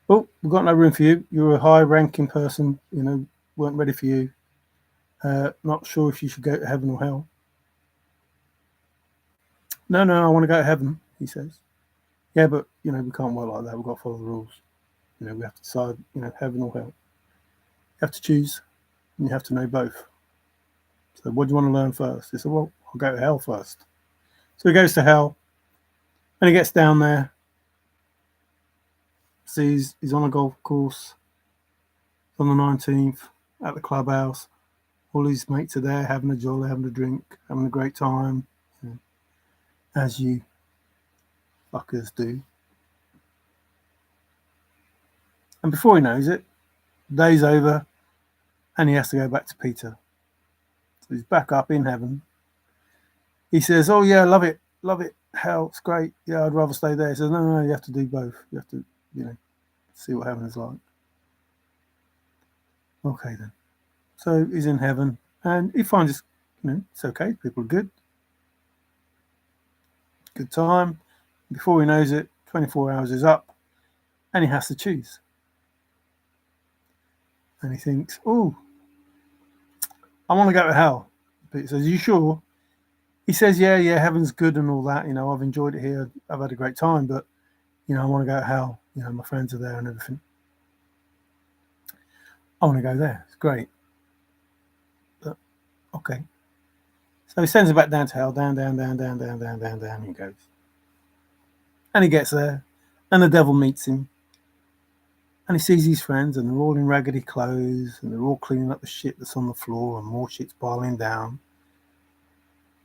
[SPEAKER 1] Oh, we've got no room for you. You're a high-ranking person. Weren't ready for you. Not sure if you should go to heaven or hell. No, I want to go to heaven, he says. Yeah, but, we can't work like that. We've got to follow the rules. We have to decide, heaven or hell. You have to choose, and you have to know both. So what do you want to learn first? He said, well, I'll go to hell first. So he goes to hell, and he gets down there, sees he's on a golf course on the 19th at the clubhouse. All his mates are there, having a jolly, having a drink, having a great time, as you fuckers do. And before he knows it, day's over, and he has to go back to Peter. So he's back up in heaven. He says, oh yeah, love it, hell, it's great. Yeah, I'd rather stay there. He says, no, you have to do both. You have to, see what heaven is like. Okay then. So he's in heaven, and he finds it's okay. People are good time. Before he knows it, 24 hours is up, and he has to choose. And he thinks, oh, I want to go to hell. Peter says, are you sure? He says, yeah, heaven's good and all that. I've enjoyed it here. I've had a great time, but, I want to go to hell. My friends are there and everything. I want to go there. It's great. But, okay. So he sends him back down to hell. Down he goes. And he gets there, and the devil meets him. And he sees his friends, and they're all in raggedy clothes, and they're all cleaning up the shit that's on the floor, and more shit's piling down.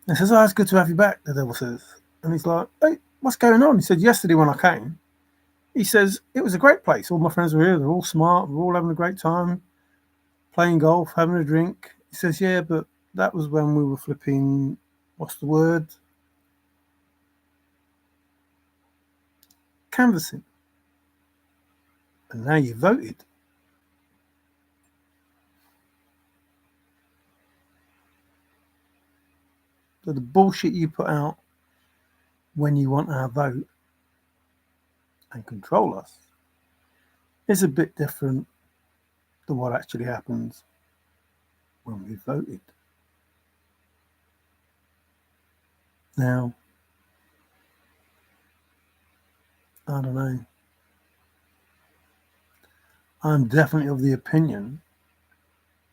[SPEAKER 1] And he says, oh, it's good to have you back, the devil says. And he's like, hey, what's going on? He said, yesterday when I came, he says, it was a great place. All my friends were here. They're all smart. We're all having a great time, playing golf, having a drink. He says, yeah, but that was when we were flipping, what's the word? Canvassing. And now you voted. So the bullshit you put out when you want our vote and control us is a bit different than what actually happens when we voted. Now, I don't know. I'm definitely of the opinion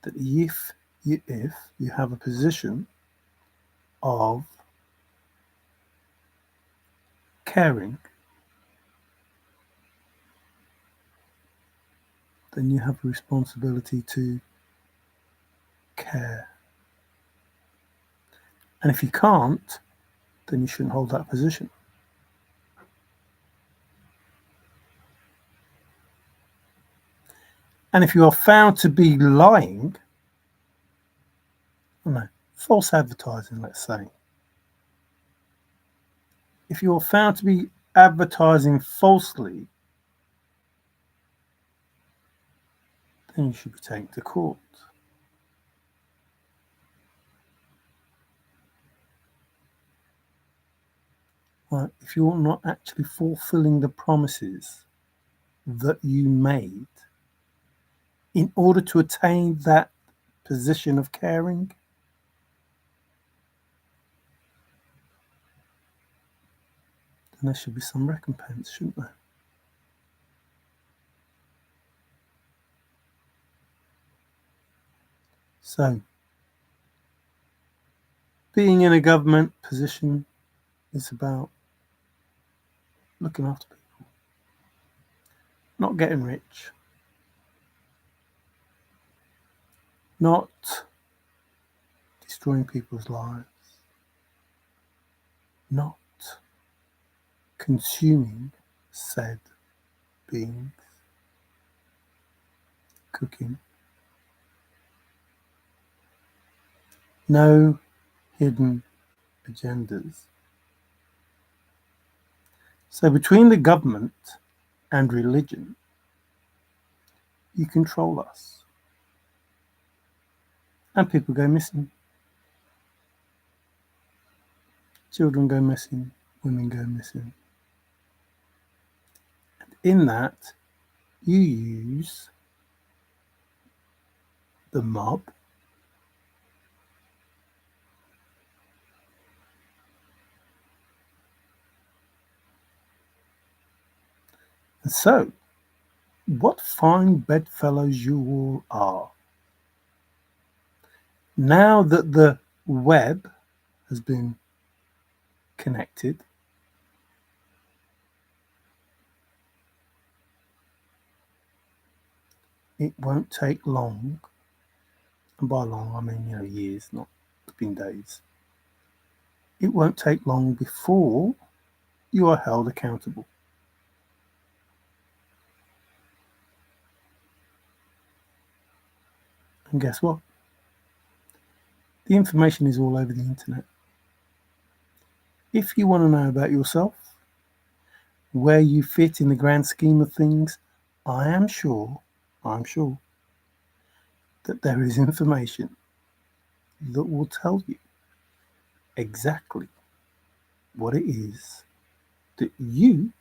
[SPEAKER 1] that if you have a position of caring, then you have a responsibility to care. And if you can't, then you shouldn't hold that position. And if you are found to be lying, false advertising, let's say. If you're found to be advertising falsely, then you should be taken to court. Right? If you're not actually fulfilling the promises that you made in order to attain that position of caring, then there should be some recompense, shouldn't there? So, being in a government position is about looking after people, not getting rich, not destroying people's lives, not consuming said beings, cooking. No hidden agendas. So between the government and religion, you control us. And people go missing. Children go missing. women go missing. And in that, you use the mob, and so what fine bedfellows you all are. Now that the web has been connected, it won't take long, and by long I mean years, not been days. It won't take long before you are held accountable. And guess what? The information is all over the internet. If you want to know about yourself, where you fit in the grand scheme of things, I'm sure that there is information that will tell you exactly what it is that you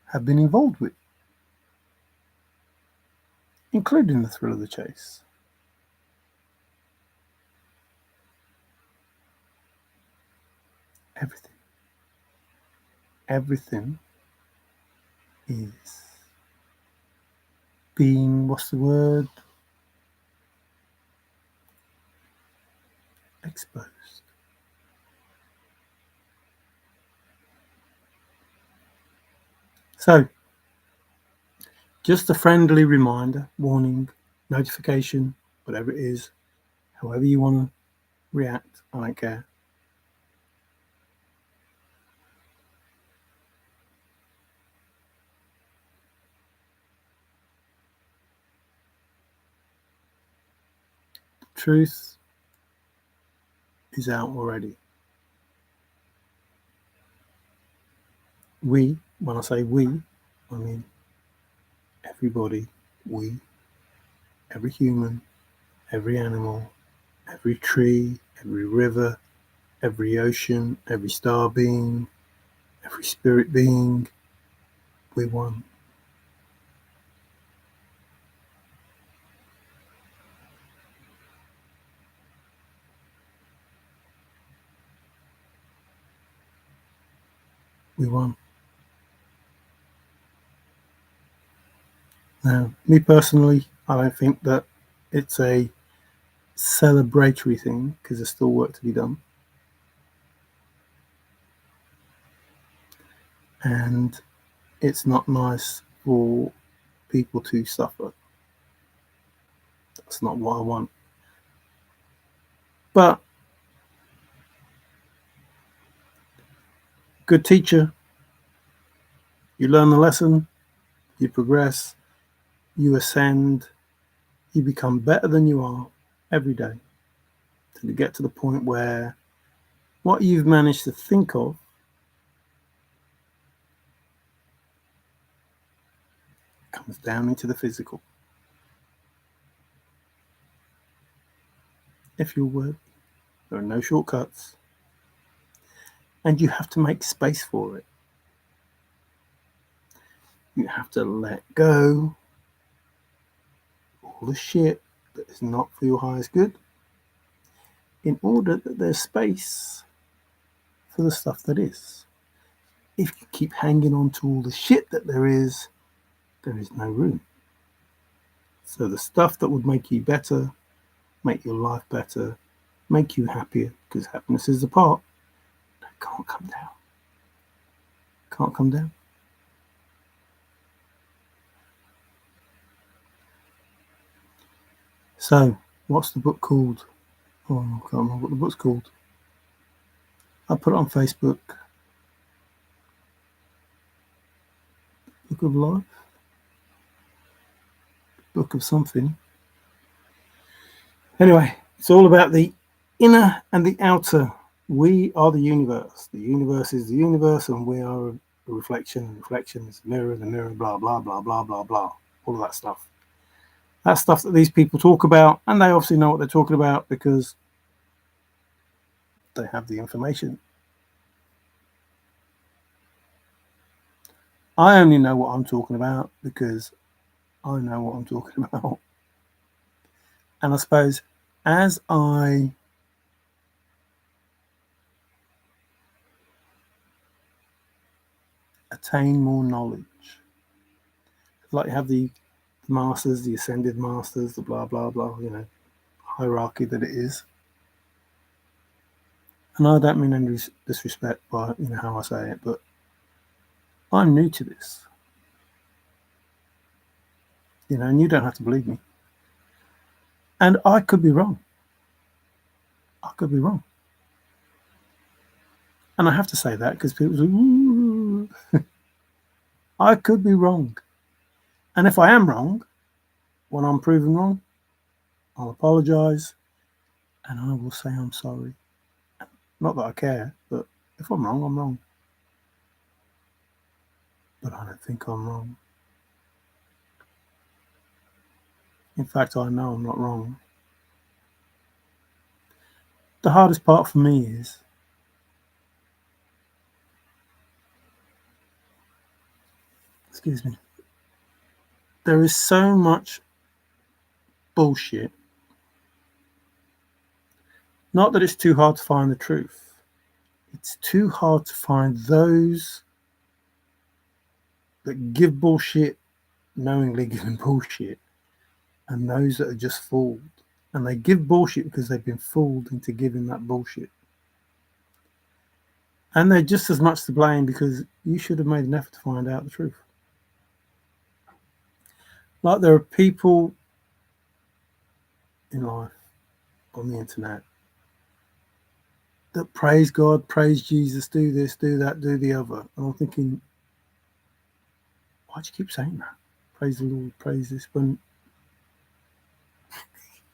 [SPEAKER 1] have been involved with, including the thrill of the chase. Everything. Everything is being, what's the word? Exposed. So, just a friendly reminder, warning, notification, whatever it is, however you want to react, I don't care. The truth is out already. We, when I say we, I mean everybody, we, every human, every animal, every tree, every river, every ocean, every star being, every spirit being, we one. We one. Now, me personally, I don't think that it's a celebratory thing because there's still work to be done. And it's not nice for people to suffer. That's not what I want. But good teacher, you learn the lesson, you progress, you ascend, you become better than you are every day till you get to the point where what you've managed to think of comes down into the physical. If you're worthy, there are no shortcuts, and you have to make space for it. You have to let go all the shit that is not for your highest good in order that there's space for the stuff that is. If you keep hanging on to all the shit that there is no room. So the stuff that would make you better, make your life better, make you happier, because happiness is a part, that can't come down. Can't come down. So, what's the book called? Oh, I can't remember what the book's called. I put it on Facebook. Book of Life? Book of something. Anyway, it's all about the inner and the outer. We are the universe. The universe is the universe, and we are a reflection. Reflection is the mirror, blah, blah, blah, blah, blah, blah. All of that stuff. That's stuff that these people talk about, and they obviously know what they're talking about because they have the information. I only know what I'm talking about because I know what I'm talking about. And I suppose as I attain more knowledge, like you have the masters, the ascended masters, the blah, blah, blah, hierarchy that it is. And I don't mean any disrespect by, how I say it, but I'm new to this, and you don't have to believe me. And I could be wrong. I could be wrong. And I have to say that because people say, ooh, I could be wrong. And if I am wrong, when I'm proven wrong, I'll apologize and I will say I'm sorry. Not that I care, but if I'm wrong, I'm wrong. But I don't think I'm wrong. In fact, I know I'm not wrong. The hardest part for me is excuse me, there is so much bullshit. Not that it's too hard to find the truth. It's too hard to find those that give bullshit knowingly giving bullshit and those that are just fooled. And they give bullshit because they've been fooled into giving that bullshit. And they're just as much to blame because you should have made an effort to find out the truth. Like there are people in life on the internet that praise God, praise Jesus, do this, do that, do the other. And I'm thinking, why'd you keep saying that? Praise the Lord, praise this. When,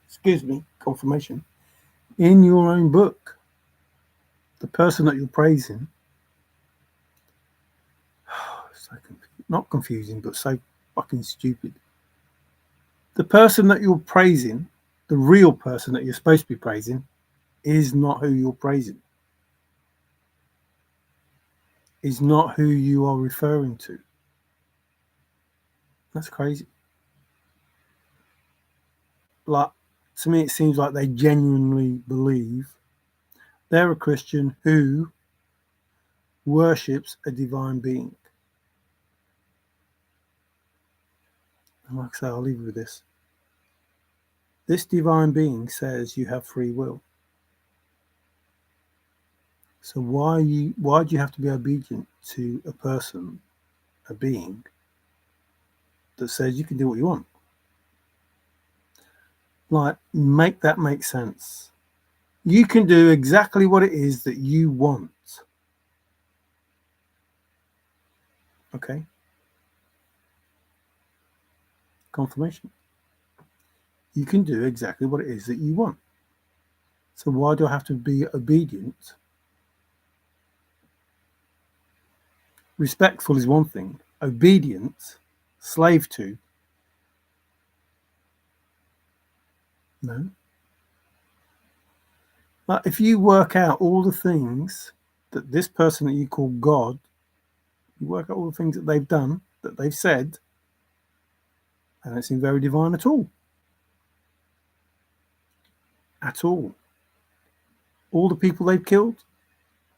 [SPEAKER 1] excuse me, confirmation. In your own book, the person that you're praising, so not confusing, but so fucking stupid. The person that you're praising, the real person that you're supposed to be praising, is not who you're praising. Is not who you are referring to. That's crazy. Like, to me, it seems like they genuinely believe they're a Christian who worships a divine being. And like I say, I'll leave you with this. This divine being says you have free will. So why do you have to be obedient to a person, a being, that says you can do what you want? Like, make that make sense. You can do exactly what it is that you want. Okay? Confirmation. You can do exactly what it is that you want. So why do I have to be obedient? Respectful is one thing. Obedient, slave to, no. But if you work out all the things that this person that you call God, you work out all the things that they've done, that they've said, they don't seem very divine at all. At all. All the people they've killed,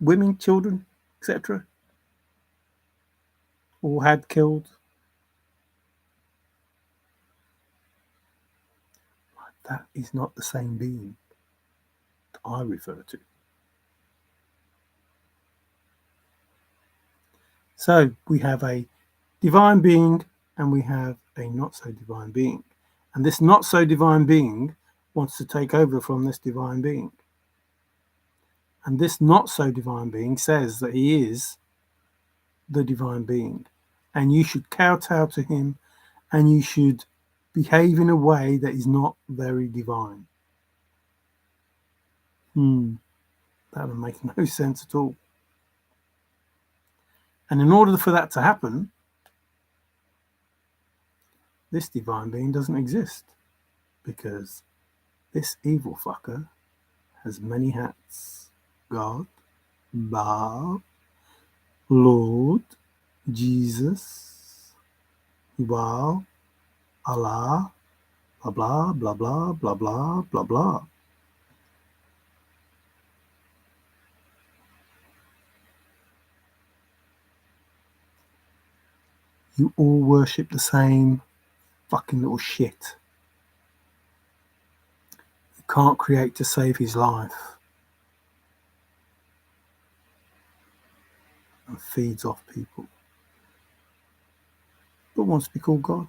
[SPEAKER 1] women, children, etc., or had killed. That is not the same being that I refer to. So we have a divine being and we have a not so divine being. And this not so divine being wants to take over from this divine being. And this not so divine being says that he is the divine being. And you should kowtow to him and you should behave in a way that is not very divine. That would make no sense at all. And in order for that to happen, this divine being doesn't exist because this evil fucker has many hats. God, Bob, Lord, Jesus, wow, Allah, blah blah blah blah blah blah blah blah. You all worship the same fucking little shit. You can't create to save his life and feeds off people, but wants to be called God.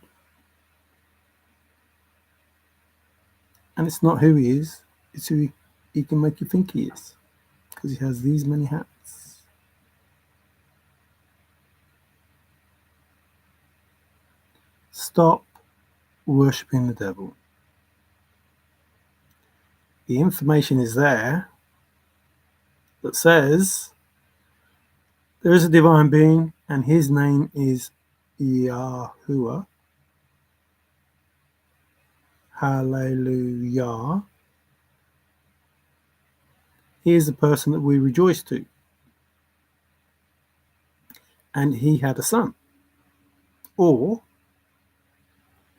[SPEAKER 1] And it's not who he is, it's who he can make you think he is, because he has these many hats. Stop worshipping the devil. The information is there that says there is a divine being and his name is Yahuwah. Hallelujah. He is the person that we rejoice to. And he had a son. Or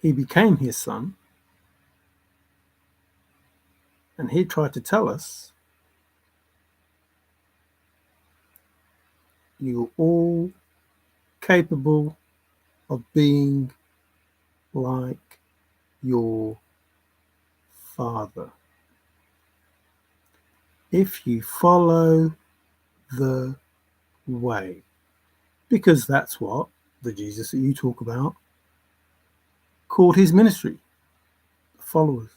[SPEAKER 1] he became his son. And he tried to tell us, you're all capable of being like your father if you follow the way. Because that's what the Jesus that you talk about called his ministry. The followers,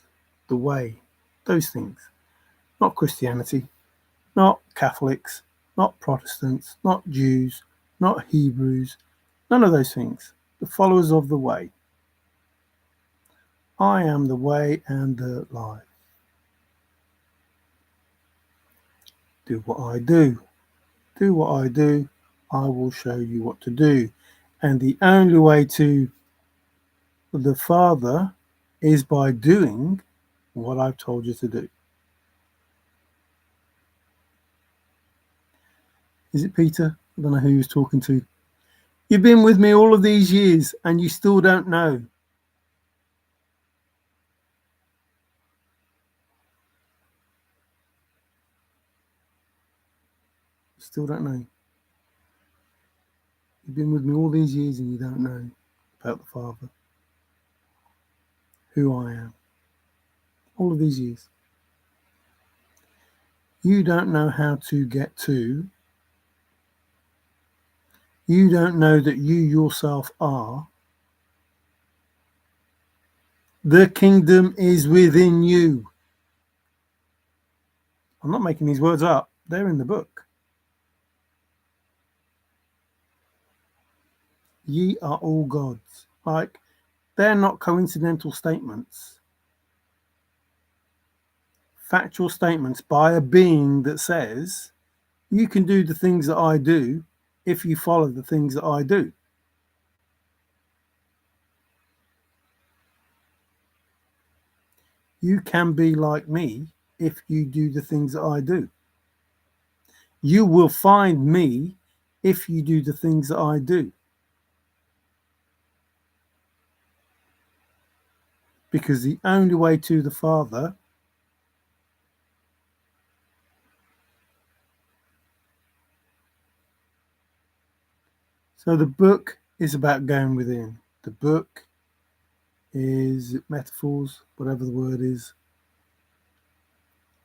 [SPEAKER 1] the way, those things. Not Christianity, not Catholics, not Protestants, not Jews, not Hebrews, none of those things. The followers of the way. I am the way and the life. Do what I do. Do what I do. I will show you what to do. And the only way to the Father is by doing what I've told you to do. Is it Peter? I don't know who he was talking to. You've been with me all of these years and you still don't know. You still don't know. You've been with me all these years and you don't know about the Father, who I am. All of these years. You don't know how to get to. You don't know that you yourself are. The kingdom is within you. I'm not making these words up. They're in the book. Ye are all gods. Like, they're not coincidental statements. Factual statements by a being that says, you can do the things that I do if you follow the things that I do. You can be like me if you do the things that I do. You will find me if you do the things that I do. Because the only way to the Father so the book is about going within. The book is metaphors, whatever the word is,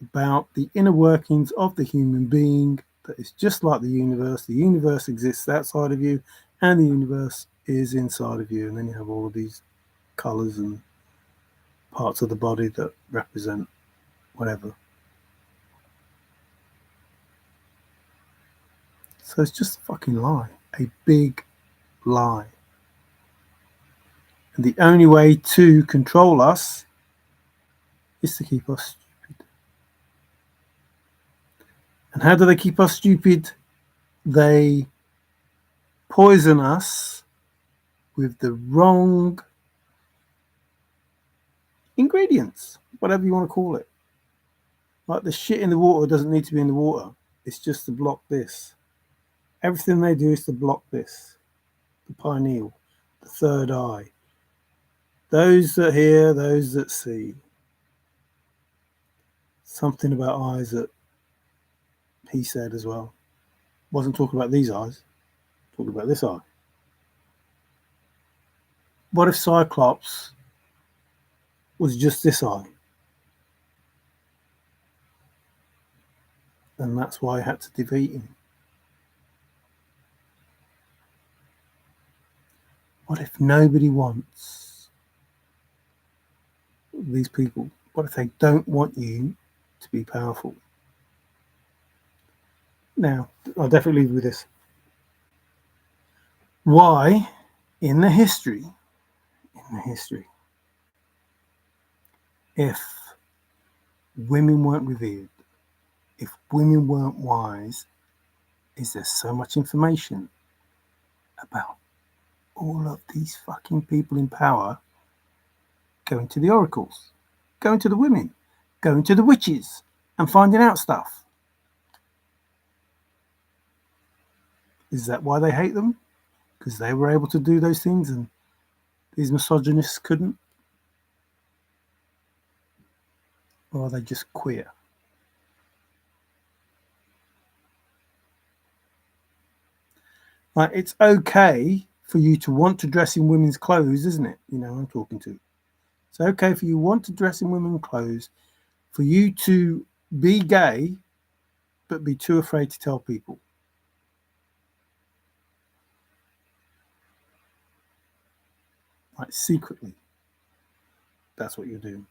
[SPEAKER 1] about the inner workings of the human being that is just like the universe. The universe exists outside of you and the universe is inside of you. And then you have all of these colours and parts of the body that represent whatever. So it's just a fucking lie, a big lie. And the only way to control us is to keep us stupid. And how do they keep us stupid? They poison us with the wrong ingredients, whatever you want to call it. Like the shit in the water doesn't need to be in the water. It's just to block this. Everything they do is to block this. the pineal, the third eye. Those that hear, those that see. Something about eyes that he said as well. Wasn't talking about these eyes, talking about this eye. What if Cyclops was just this eye? And that's why I had to defeat him. What if nobody wants these people? What if they don't want you to be powerful? Now, I'll definitely leave with this. Why, in the history, if women weren't revered, if women weren't wise, is there so much information about all of these fucking people in power going to the oracles, going to the women, going to the witches and finding out stuff? Is that why they hate them? Because they were able to do those things and these misogynists couldn't? Or are they just queer? Like, it's okay for you to want to dress in women's clothes, isn't it? You know, I'm talking to. It's okay for you to want to dress in women's clothes, for you to be gay, but be too afraid to tell people. Like, secretly. That's what you're doing.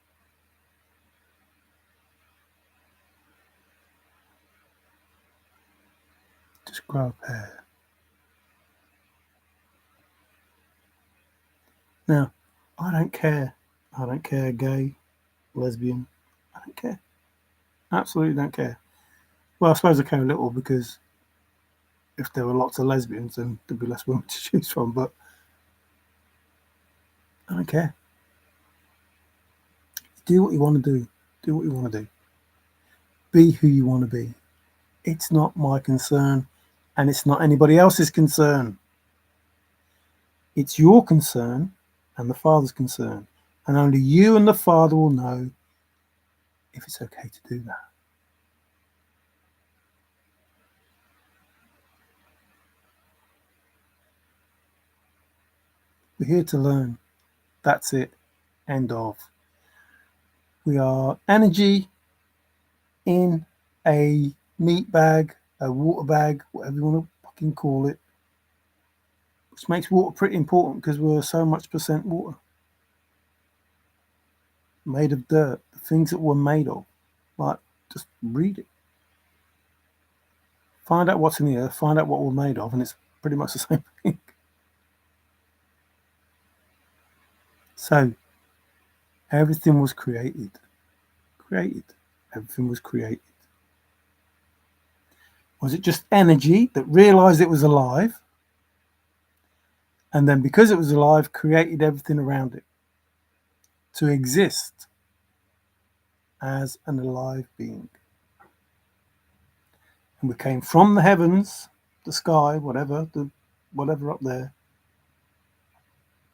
[SPEAKER 1] Just grow up hair. Now, I don't care. I don't care, gay, lesbian. I don't care. Absolutely don't care. Well, I suppose I care a little, because if there were lots of lesbians, then there'd be less women to choose from, but I don't care. Do what you want to do. Do what you want to do. Be who you want to be. It's not my concern, and it's not anybody else's concern. It's your concern and the Father's concern, and only you and the Father will know if it's okay to do that. We're here to learn. That's it. End of. We are energy in a meat bag, a water bag, whatever you want to fucking call it, which makes water pretty important because we're so much percent water. Made of dirt, the things that we're made of. Like, just read it. Find out what's in the earth, find out what we're made of, and it's pretty much the same thing. So, everything was created. Everything was created. Was it just energy that realized it was alive, and then because it was alive, created everything around it to exist as an alive being? And we came from the heavens, the sky, whatever up there,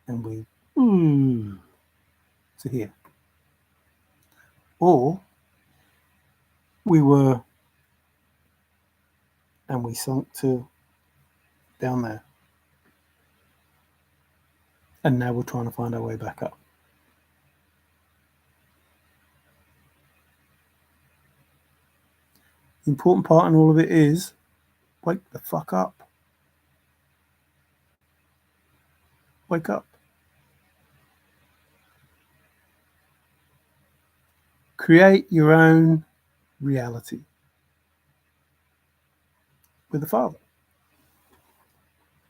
[SPEAKER 1] and we to here. Or we were, and we sunk to down there. And now we're trying to find our way back up. The important part in all of it is wake the fuck up. Wake up. Create your own reality with the Father.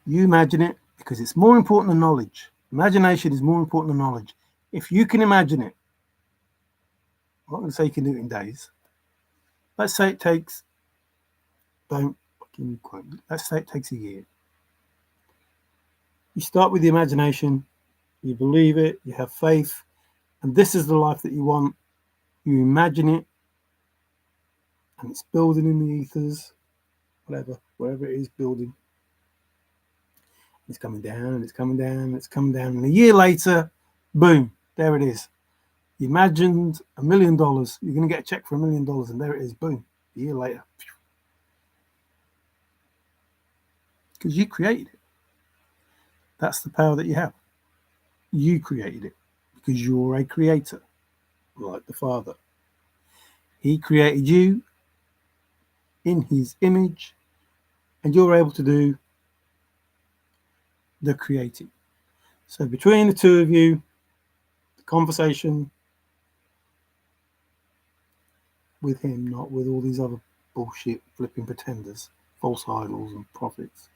[SPEAKER 1] You imagine it, because it's more important than knowledge. Imagination is more important than knowledge. If you can imagine it, I'm not going to say you can do it in days. Let's say it takes, don't fucking quote me, let's say it takes a year. You start with the imagination, you believe it, you have faith, and this is the life that you want. You imagine it, and it's building in the ethers, whatever, wherever it is building. It's coming down and it's coming down and it's coming down. And a year later, boom, there it is. You imagined $1 million. You're going to get a check for $1 million, and there it is. Boom, a year later. Because you created it. That's the power that you have. You created it because you're a creator, like the Father. He created you in his image, and you're able to do the creating. So between the two of you, the conversation with him, not with all these other bullshit flipping pretenders, false idols and prophets.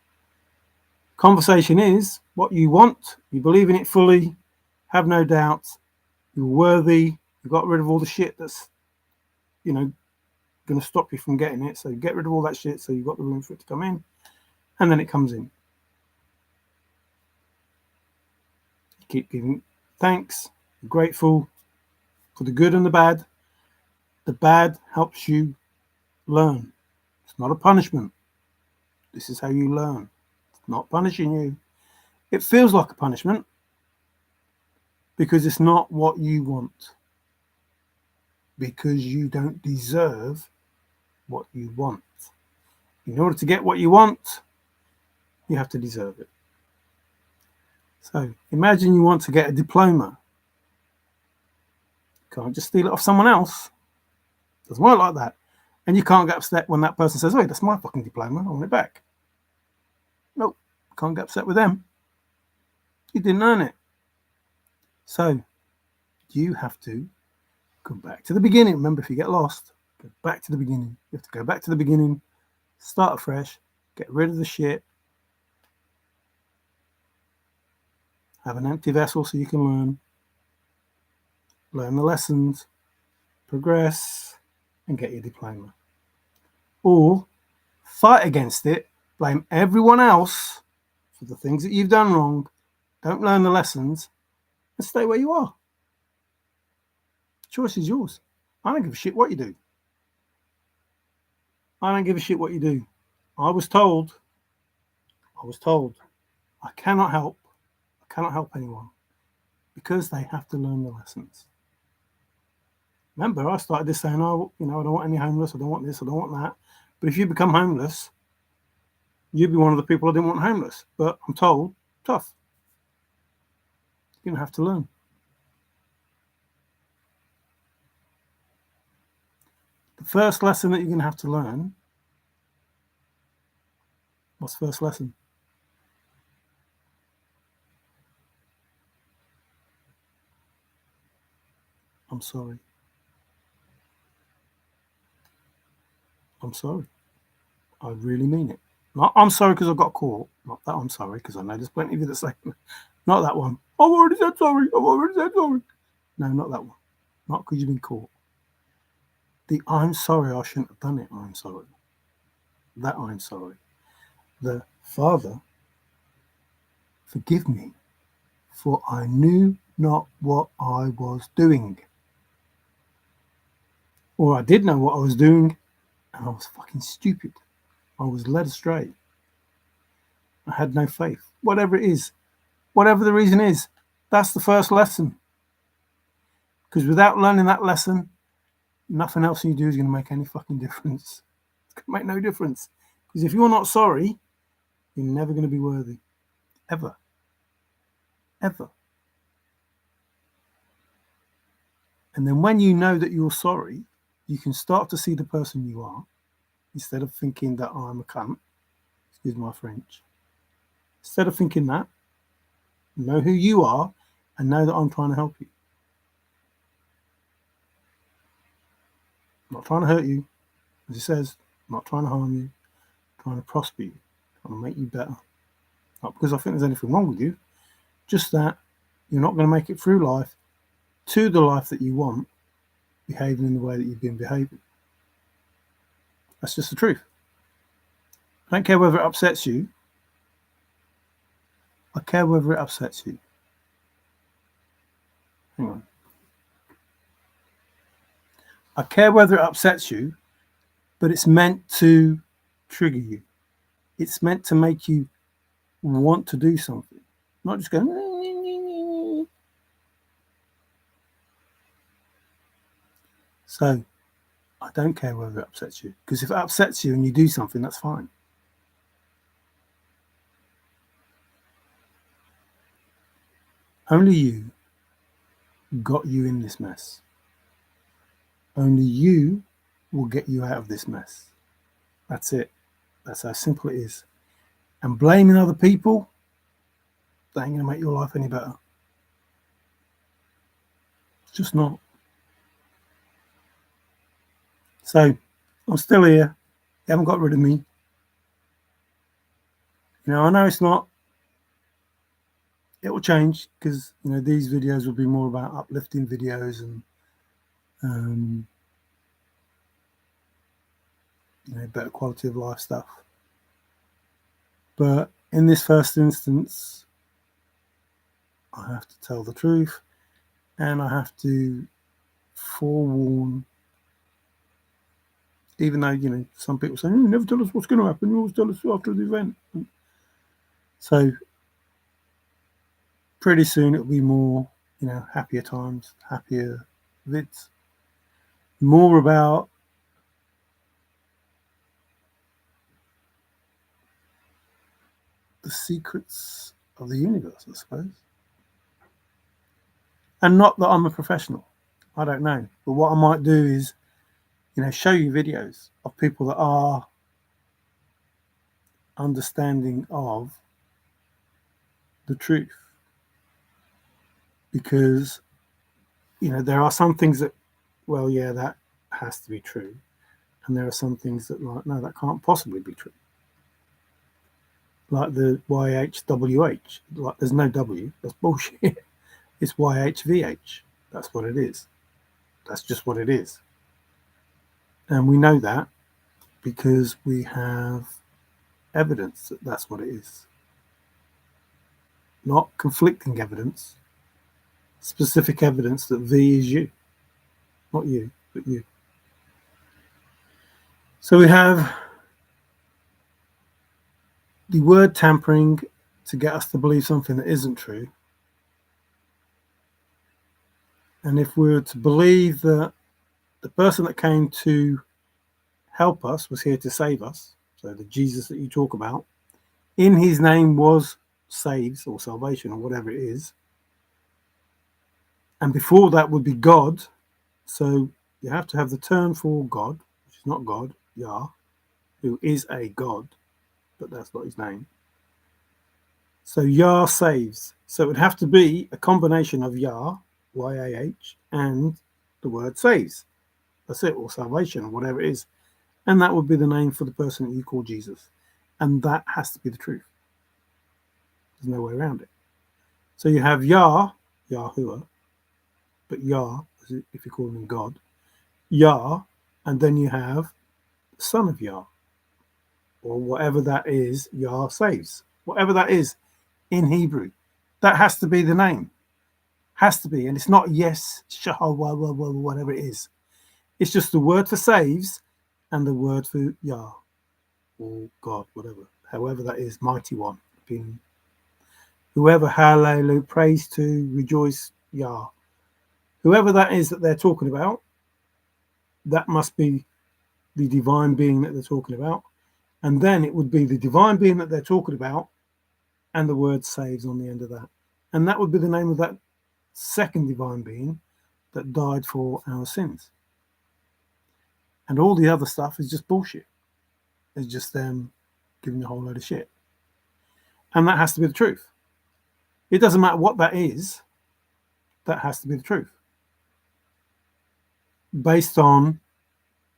[SPEAKER 1] Conversation is what you want, you believe in it fully, have no doubts, you're worthy, you got rid of all the shit that's, going to stop you from getting it. So get rid of all that shit so you've got the room for it to come in, and then it comes in. You keep giving thanks, you're grateful for the good and the bad. The bad helps you learn. It's not a punishment. This is how you learn. It's not punishing you. It feels like a punishment because it's not what you want. Because you don't deserve what you want. In order to get what you want, you have to deserve it. So imagine you want to get a diploma. You can't just steal it off someone else. It doesn't work like that. And you can't get upset when that person says, "Wait, that's my fucking diploma. I want it back." Nope, can't get upset with them. You didn't earn it. So you have to go back to the beginning. Remember, if you get lost, go back to the beginning. You have to go back to the beginning, start afresh, get rid of the shit, have an empty vessel so you can learn the lessons, progress, and get your diploma. Or fight against it, blame everyone else for the things that you've done wrong, don't learn the lessons, and stay where you are. The choice is yours. I don't give a shit what you do. I don't give a shit what you do. I was told I cannot help anyone because they have to learn the lessons. Remember, I started this saying, I don't want any homeless, I don't want this, I don't want that. But if you become homeless, you'd be one of the people I didn't want homeless. But I'm told, tough. You're going to have to learn. The first lesson that you're going to have to learn, what's the first lesson? I'm sorry. I'm sorry. I really mean it. Not I'm sorry because I got caught. Not that I'm sorry because I know there's plenty of you that say, not that one. I've already said sorry. No, not that one. Not because you've been caught. The I'm sorry, I shouldn't have done it. I'm sorry. That I'm sorry. The Father, forgive me, for I knew not what I was doing. Or I did know what I was doing, and I was fucking stupid. I was led astray. I had no faith. Whatever it is, whatever the reason is, that's the first lesson. Because without learning that lesson, nothing else you do is going to make any fucking difference. It's going to make no difference. Because if you're not sorry, you're never going to be worthy. Ever. Ever. And then when you know that you're sorry, you can start to see the person you are instead of thinking that I'm a cunt. Excuse my French. Instead of thinking that, know who you are and know that I'm trying to help you. I'm not trying to hurt you. As he says, I'm not trying to harm you. I'm trying to prosper you. I'm trying to make you better. Not because I think there's anything wrong with you. Just that you're not going to make it through life to the life that you want, behaving in the way that you've been behaving. That's just the truth. I don't care whether it upsets you. I care whether it upsets you. Hang on. I care whether it upsets you, but it's meant to trigger you. It's meant to make you want to do something, not just going. So I don't care whether it upsets you, because if it upsets you and you do something, that's fine. Only you got you in this mess. Only you will get you out of this mess. That's it. That's how simple it is. And blaming other people, that ain't going to make your life any better. It's just not. So I'm still here. You haven't got rid of me. I know it's not. It will change, because these videos will be more about uplifting videos and better quality of life stuff. But in this first instance, I have to tell the truth, and I have to forewarn. Even though some people say, "You never tell us what's going to happen. You always tell us after the event." So pretty soon it'll be more, happier times, happier vids, more about the secrets of the universe, I suppose. And not that I'm a professional. I don't know. But what I might do is, show you videos of people that are understanding of the truth. Because, there are some things that, well, yeah, that has to be true. And there are some things that, like, no, that can't possibly be true. Like the YHWH. Like, there's no W. That's bullshit. It's YHVH. That's what it is. That's just what it is. And we know that because we have evidence that that's what it is. Not conflicting evidence, specific evidence that V is you. Not you, but you. So we have the word tampering to get us to believe something that isn't true. And if we were to believe that the person that came to help us was here to save us, so the Jesus that you talk about, in his name was saves or salvation or whatever it is. And before that would be God. So you have to have the term for God, which is not God, Yah, who is a God, but that's not his name. So Yah saves. So it would have to be a combination of Yah, Y-A-H, and the word saves. That's it, or salvation, or whatever it is. And that would be the name for the person that you call Jesus. And that has to be the truth. There's no way around it. So you have Yah, Yahuwah, but Yah, if you call him God, Yah, and then you have the son of Yah, or whatever that is, Yah saves. Whatever that is in Hebrew, that has to be the name. Has to be. And it's not yes, whatever it is. It's just the word for saves and the word for Yah, or God, whatever. However that is, mighty one. Being whoever, hallelujah, praise to, rejoice, Yah. Whoever that is that they're talking about, that must be the divine being that they're talking about. And then it would be the divine being that they're talking about and the word saves on the end of that. And that would be the name of that second divine being that died for our sins. And all the other stuff is just bullshit. It's just them giving you a whole load of shit. And that has to be the truth. It doesn't matter what that is, that has to be the truth. Based on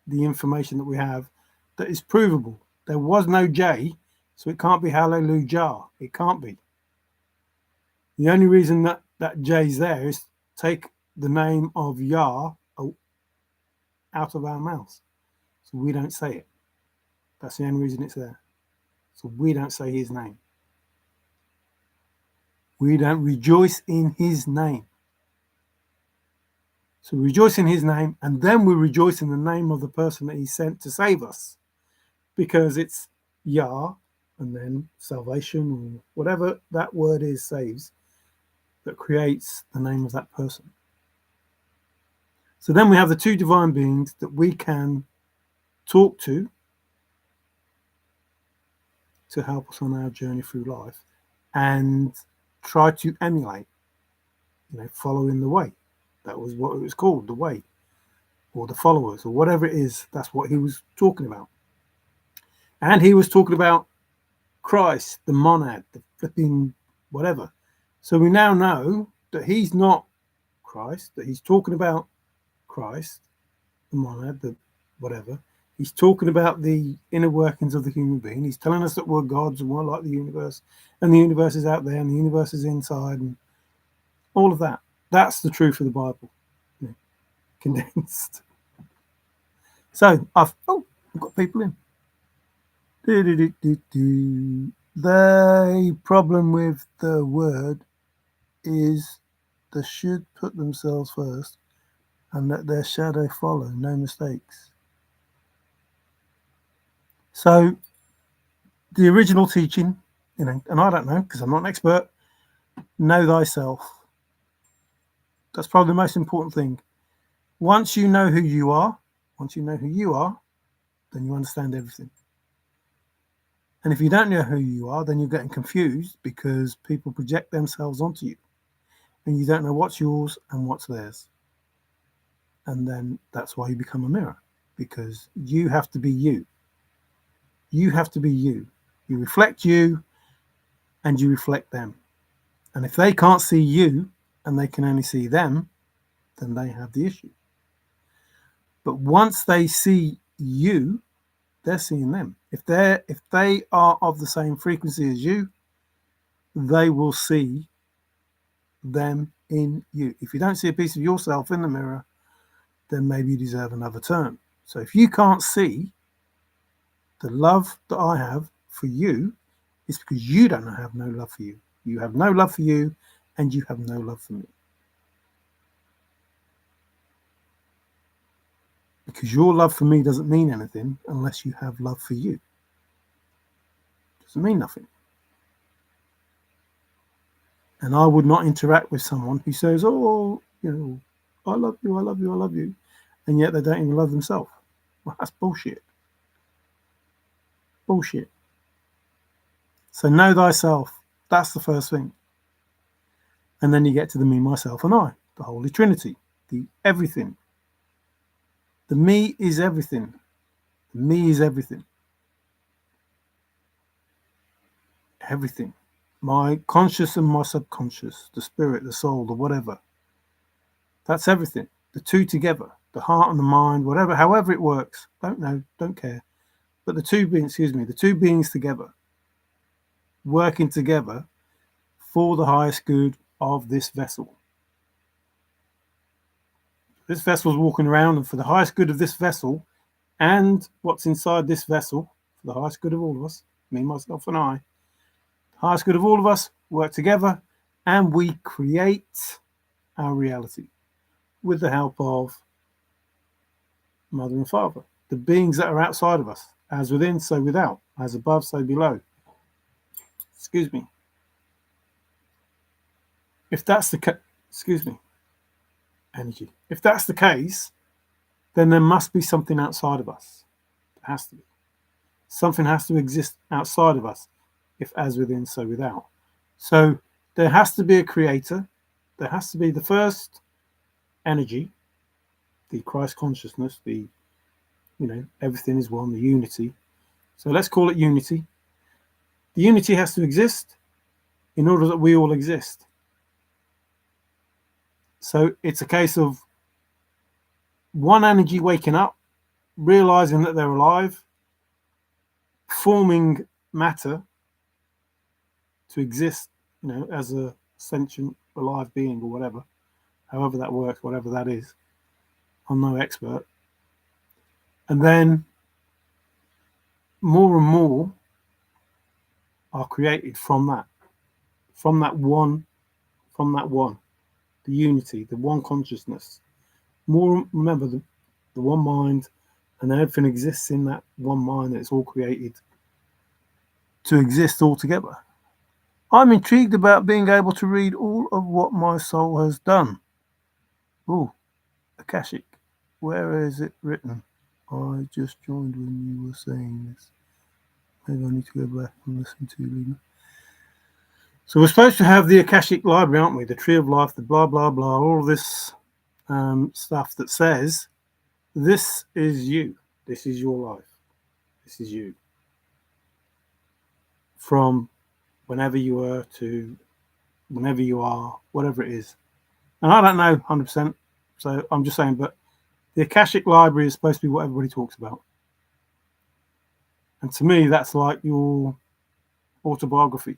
[SPEAKER 1] the information that we have that is provable. There was no J, so it can't be hallelujah. It can't be. The only reason that J's there is take the name of Yah out of our mouths. So we don't say it. That's the only reason it's there. So we don't say his name. We don't rejoice in his name. So we rejoice in his name, and then we rejoice in the name of the person that he sent to save us. Because it's Yah, and then salvation, or whatever that word is, saves, that creates the name of that person. So then we have the two divine beings that we can talk to help us on our journey through life and try to emulate, following the way. That was what it was called, the way, or the followers, or whatever it is. That's what he was talking about. And he was talking about Christ, the monad, the flipping whatever. So we now know that he's not Christ, that he's talking about Christ, the monad, the whatever. He's talking about the inner workings of the human being. He's telling us that we're gods and we're like the universe, and the universe is out there and the universe is inside, and all of that. That's the truth of the Bible, condensed. So I've got people in. The problem with the word is they should put themselves first and let their shadow follow, no mistakes. So the original teaching, and I don't know because I'm not an expert, know thyself. That's probably the most important thing. Once you know who you are, then you understand everything. And if you don't know who you are, then you're getting confused because people project themselves onto you and you don't know what's yours and what's theirs. And then that's why you become a mirror, because you have to be you. You have to be you. You reflect you and you reflect them. And if they can't see you and they can only see them, then they have the issue. But once they see you, they're seeing them. If they are of the same frequency as you, they will see them in you. If you don't see a piece of yourself in the mirror, then maybe you deserve another turn. So if you can't see the love that I have for you, it's because you don't have no love for you. You have no love for you, and you have no love for me. Because your love for me doesn't mean anything unless you have love for you. It doesn't mean nothing. And I would not interact with someone who says, oh, I love you, I love you, I love you, and yet they don't even love themselves. Well, that's bullshit. Bullshit. So know thyself. That's the first thing. And then you get to the me, myself, and I, the Holy Trinity, the everything. The me is everything. The me is everything. Everything. My conscious and my subconscious, the spirit, the soul, the whatever. That's everything. The two together, the heart and the mind, whatever, however it works. Don't know, don't care. But the two beings together, working together for the highest good of this vessel. This vessel's walking around, and for the highest good of this vessel and what's inside this vessel, for the highest good of all of us, me, myself, and I, the highest good of all of us, work together, and we create our reality with the help of Mother and Father, the beings that are outside of us, as within, so without, as above, so below. Excuse me. If that's the energy. If that's the case, then there must be something outside of us. It has to be. Something has to exist outside of us, if as within, so without. So there has to be a creator. There has to be the first energy, the Christ consciousness, the, everything is one, the unity. So let's call it unity. The unity has to exist in order that we all exist. So it's a case of one energy waking up, realizing that they're alive, forming matter to exist, as a sentient, alive being or whatever, however that works, whatever that is. I'm no expert. And then more and more are created from that one, the unity, the one consciousness. More, remember, the one mind, and everything exists in that one mind, and it's all created to exist altogether. I'm intrigued about being able to read all of what my soul has done. Oh, Akashic. Where is it written? I just joined when you were saying this. Maybe I need to go back and listen to you. So we're supposed to have the Akashic library, aren't we? The Tree of Life, the blah, blah, blah, all this stuff that says, this is you. This is your life. This is you. From whenever you were to whenever you are, whatever it is. And I don't know 100%, so I'm just saying, but the Akashic library is supposed to be what everybody talks about. And to me, that's like your autobiography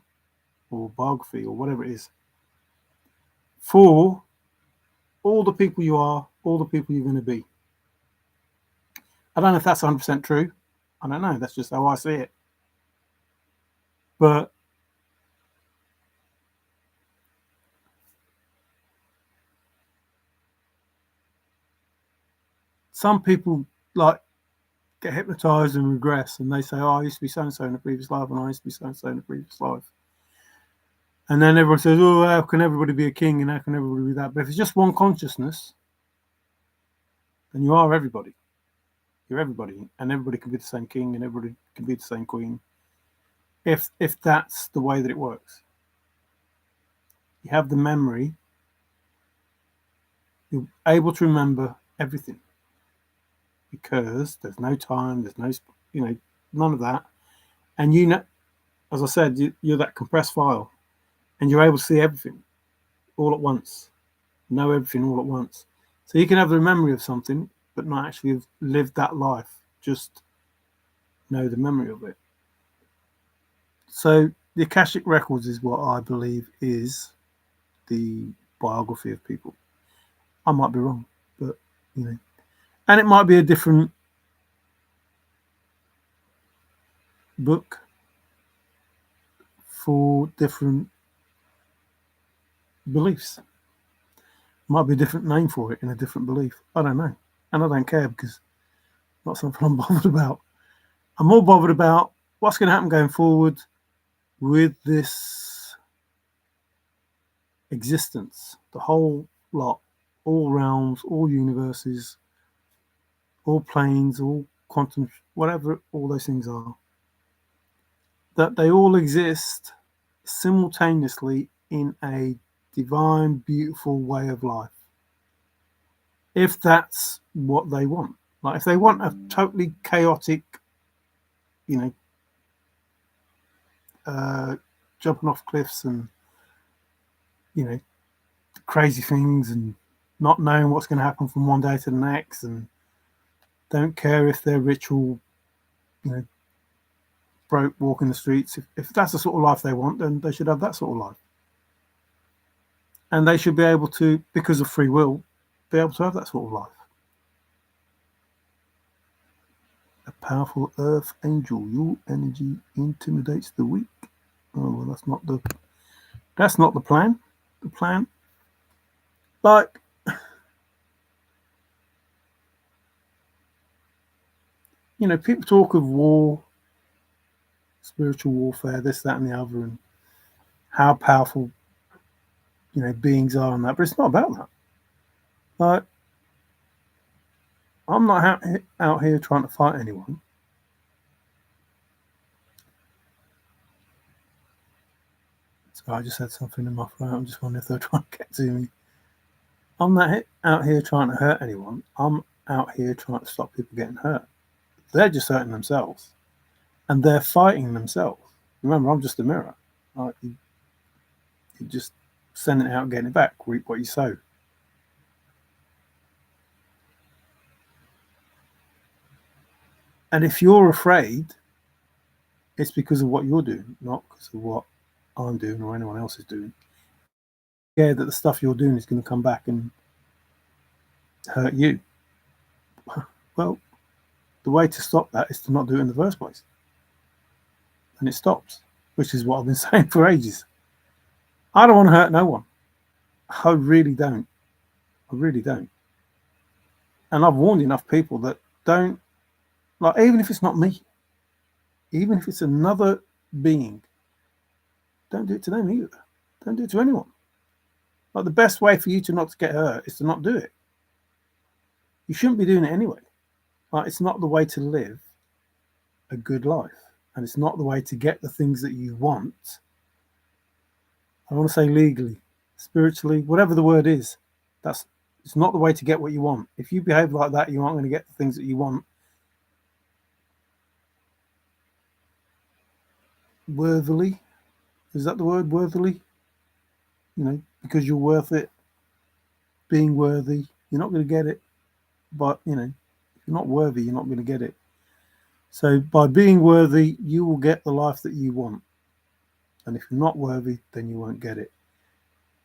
[SPEAKER 1] or biography or whatever it is for all the people you are, all the people you're going to be. I don't know if that's 100% true. I don't know. That's just how I see it. But some people like get hypnotized and regress, and they say, "Oh, I used to be so and so in a previous life, and I used to be so and so in a previous life." And then everyone says, "Oh, how can everybody be a king, and how can everybody be that?" But if it's just one consciousness, then you are everybody. You're everybody, and everybody can be the same king, and everybody can be the same queen. If that's the way that it works, you have the memory. You're able to remember everything because there's no time, there's no, none of that. And as I said, you're that compressed file, and you're able to see everything all at once, know everything all at once. So you can have the memory of something, but not actually have lived that life, just know the memory of it. So the Akashic Records is what I believe is the biography of people. I might be wrong, but and it might be a different book for different beliefs. Might be a different name for it in a different belief. I don't know. And I don't care because it's not something I'm bothered about. I'm more bothered about what's going to happen going forward with this existence, the whole lot, all realms, all universes, all planes, all quantum, whatever all those things are, that they all exist simultaneously in a divine, beautiful way of life. If that's what they want. Like if they want a totally chaotic, jumping off cliffs and, crazy things and not knowing what's going to happen from one day to the next and don't care if they're rich or, broke, walking the streets. If that's the sort of life they want, then they should have that sort of life. And they should be able to, because of free will, be able to have that sort of life. A powerful earth angel, your energy intimidates the weak. Oh well, that's not the plan. The plan, like, people talk of war, spiritual warfare, this, that, and the other, and how powerful, beings are and that, but it's not about that. Like, I'm not out here trying to fight anyone. So I just had something in my throat. I'm just wondering if they're trying to get to me. I'm not out here trying to hurt anyone. I'm out here trying to stop people getting hurt. They're just hurting themselves. And they're fighting themselves. Remember, I'm just a mirror. Like, you just send it out and getting it back. Reap what you sow. And if you're afraid, it's because of what you're doing, not because of what I'm doing or anyone else is doing. Scared that the stuff you're doing is going to come back and hurt you. Well, the way to stop that is to not do it in the first place. And it stops, which is what I've been saying for ages. I don't want to hurt no one. I really don't. I really don't. And I've warned enough people that don't, like, even if it's not me, even if it's another being, don't do it to them either. Don't do it to anyone. Like, the best way for you to not to get hurt is to not do it. You shouldn't be doing it anyway. Like, it's not the way to live a good life, and it's not the way to get the things that you want. I want to say legally, spiritually, whatever the word is. That's It's not the way to get what you want. If you behave like that, you aren't going to get the things that you want. Worthily, is that the word? Worthily, because you're worth it. Being worthy, you're not going to get it. But if you're not worthy, you're not going to get it. So by being worthy, you will get the life that you want. And if you're not worthy, then you won't get it.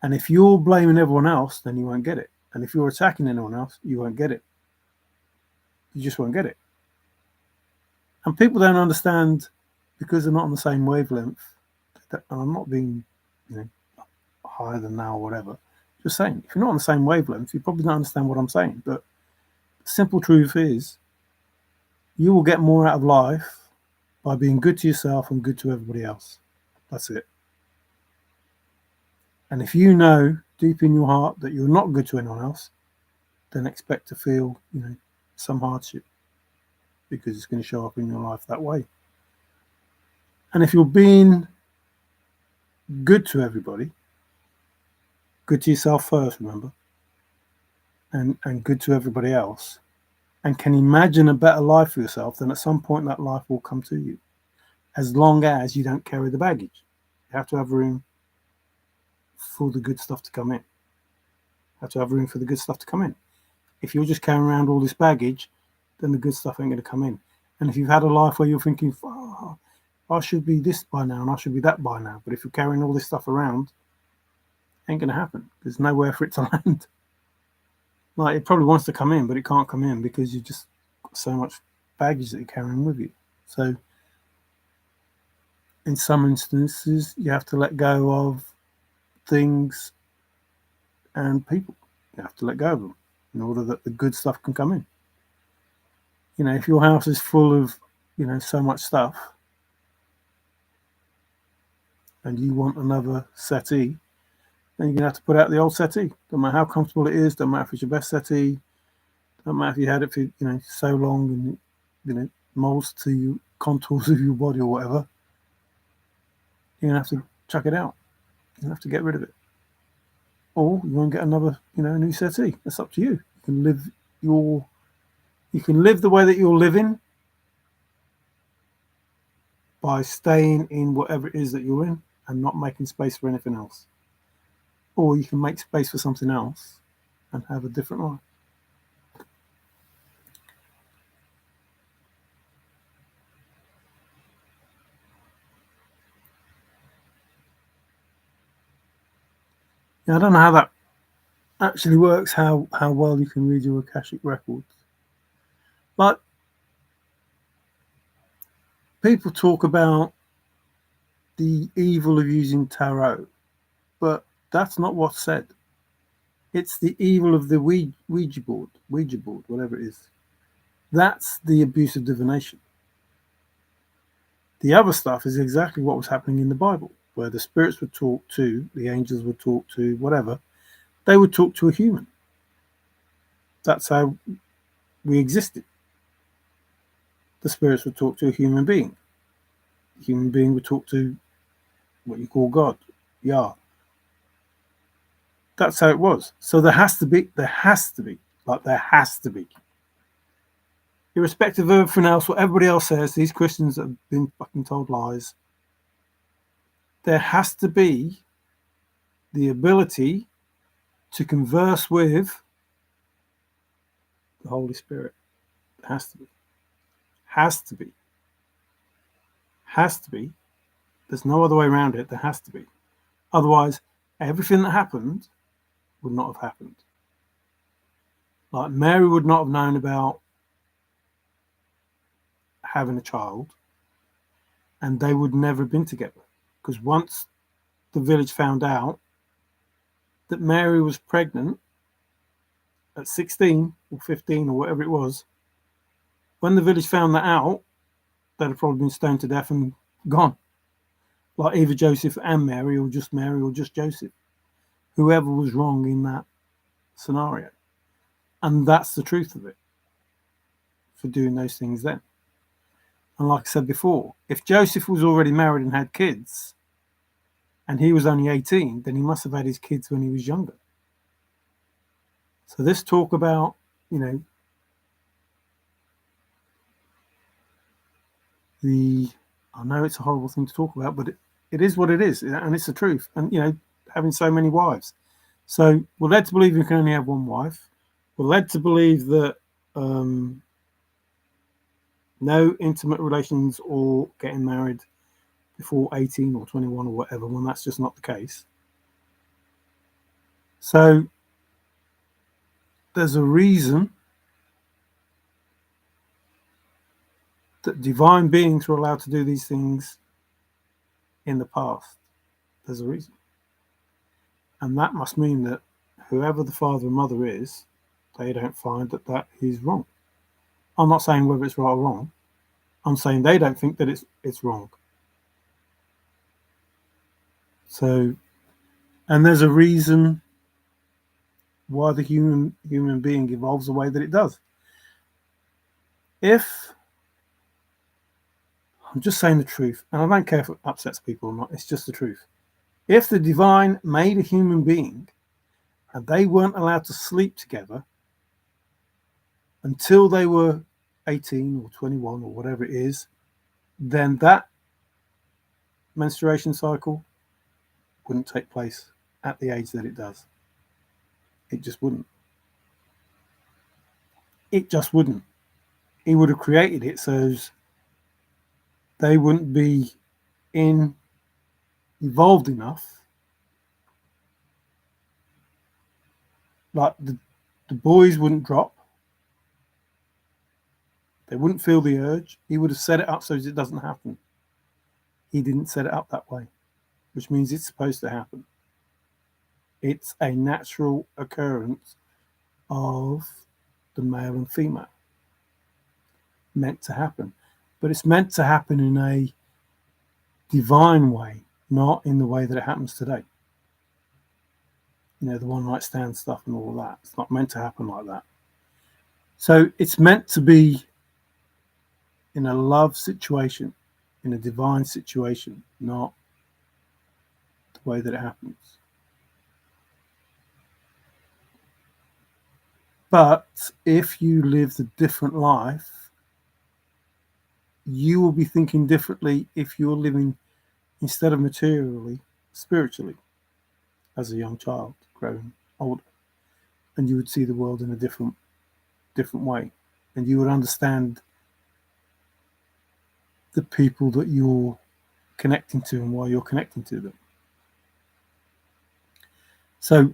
[SPEAKER 1] And if you're blaming everyone else, then you won't get it. And if you're attacking anyone else, you won't get it. You just won't get it. And people don't understand, because they're not on the same wavelength. And I'm not being, higher than now or whatever. Just saying, if you're not on the same wavelength, you probably don't understand what I'm saying. But the simple truth is, you will get more out of life by being good to yourself and good to everybody else. That's it. And if you know deep in your heart that you're not good to anyone else, then expect to feel, some hardship, because it's going to show up in your life that way. And if you're being good to everybody, good to yourself first, remember, and good to everybody else, and can imagine a better life for yourself, then at some point that life will come to you, as long as you don't carry the baggage. You have to have room for the good stuff to come in. You have to have room for the good stuff to come in. If you're just carrying around all this baggage, then the good stuff ain't going to come in. And if you've had a life where you're thinking, I should be this by now and I should be that by now, but if you're carrying all this stuff around, it ain't going to happen. There's nowhere for it to land. Like, it probably wants to come in, but it can't come in because you've just got so much baggage that you're carrying with you. So in some instances, you have to let go of things and people. You have to let go of them in order that the good stuff can come in. If your house is full of, so much stuff, and you want another settee, then you're going to have to put out the old settee. Don't matter how comfortable it is, don't matter if it's your best settee, don't matter if you had it for, so long and, molds to you, contours of your body or whatever, you're going to have to chuck it out. You're going to have to get rid of it. Or you want to get another, new settee. That's up to you. You can live the way that you're living by staying in whatever it is that you're in and not making space for anything else. Or you can make space for something else and have a different life. I don't know how that actually works, how well you can read your Akashic records. But people talk about the evil of using tarot, but that's not what's said. It's the evil of the Ouija board, whatever it is. That's the abuse of divination. The other stuff is exactly what was happening in the Bible, where the spirits would talk to, the angels would talk to, whatever. They would talk to a human. That's how we existed. The spirits would talk to a human being. The human being would talk to what you call God, Yah. That's how it was. So there has to be, irrespective of everything else, what everybody else says, these Christians that have been fucking told lies, there has to be the ability to converse with the Holy Spirit. It has to be. Has to be. Has to be. There's no other way around it. There has to be. Otherwise, everything that happened would not have happened. Like, Mary would not have known about having a child, and they would never have been together. Because once the village found out that Mary was pregnant at 16 or 15 or whatever it was, when the village found that out, they'd have probably been stoned to death and gone. like either Joseph and Mary, or just Mary, or just Joseph, whoever was wrong in that scenario. And that's the truth of it for doing those things then. And like I said before, if Joseph was already married and had kids, and he was only 18, then he must have had his kids when he was younger. So this talk about, you know, I know it's a horrible thing to talk about, but it is what it is, and it's the truth. And, you know, having so many wives. So we're led to believe you can only have one wife. We're led to believe that no intimate relations or getting married before 18 or 21 or whatever, when that's just not the case. So there's a reason that divine beings were allowed to do these things in the past. There's a reason. And that must mean that whoever the father and mother is, they don't find that that is wrong. I'm not saying whether it's right or wrong. I'm saying they don't think that it's wrong. So, and there's a reason why the human being evolves the way that it does. If I'm just saying the truth, and I don't care if it upsets people or not, it's just the truth. If the divine made a human being and they weren't allowed to sleep together until they were 18 or 21 or whatever it is, then that menstruation cycle wouldn't take place at the age that it does. It just wouldn't. It just wouldn't. He would have created it so they wouldn't be evolved enough. Like the boys wouldn't drop. They wouldn't feel the urge. He would have set it up so it doesn't happen. He didn't set it up that way, which means it's supposed to happen. It's a natural occurrence of the male and female. Meant to happen. But it's meant to happen in a divine way, not in the way that it happens today. You know, the one night stand stuff and all that. It's not meant to happen like that. So it's meant to be in a love situation, in a divine situation, not the way that it happens. But if you lived a different life, you will be thinking differently if you're living, instead of materially, spiritually, as a young child growing older. And you would see the world in a different way. And you would understand the people that you're connecting to and why you're connecting to them. So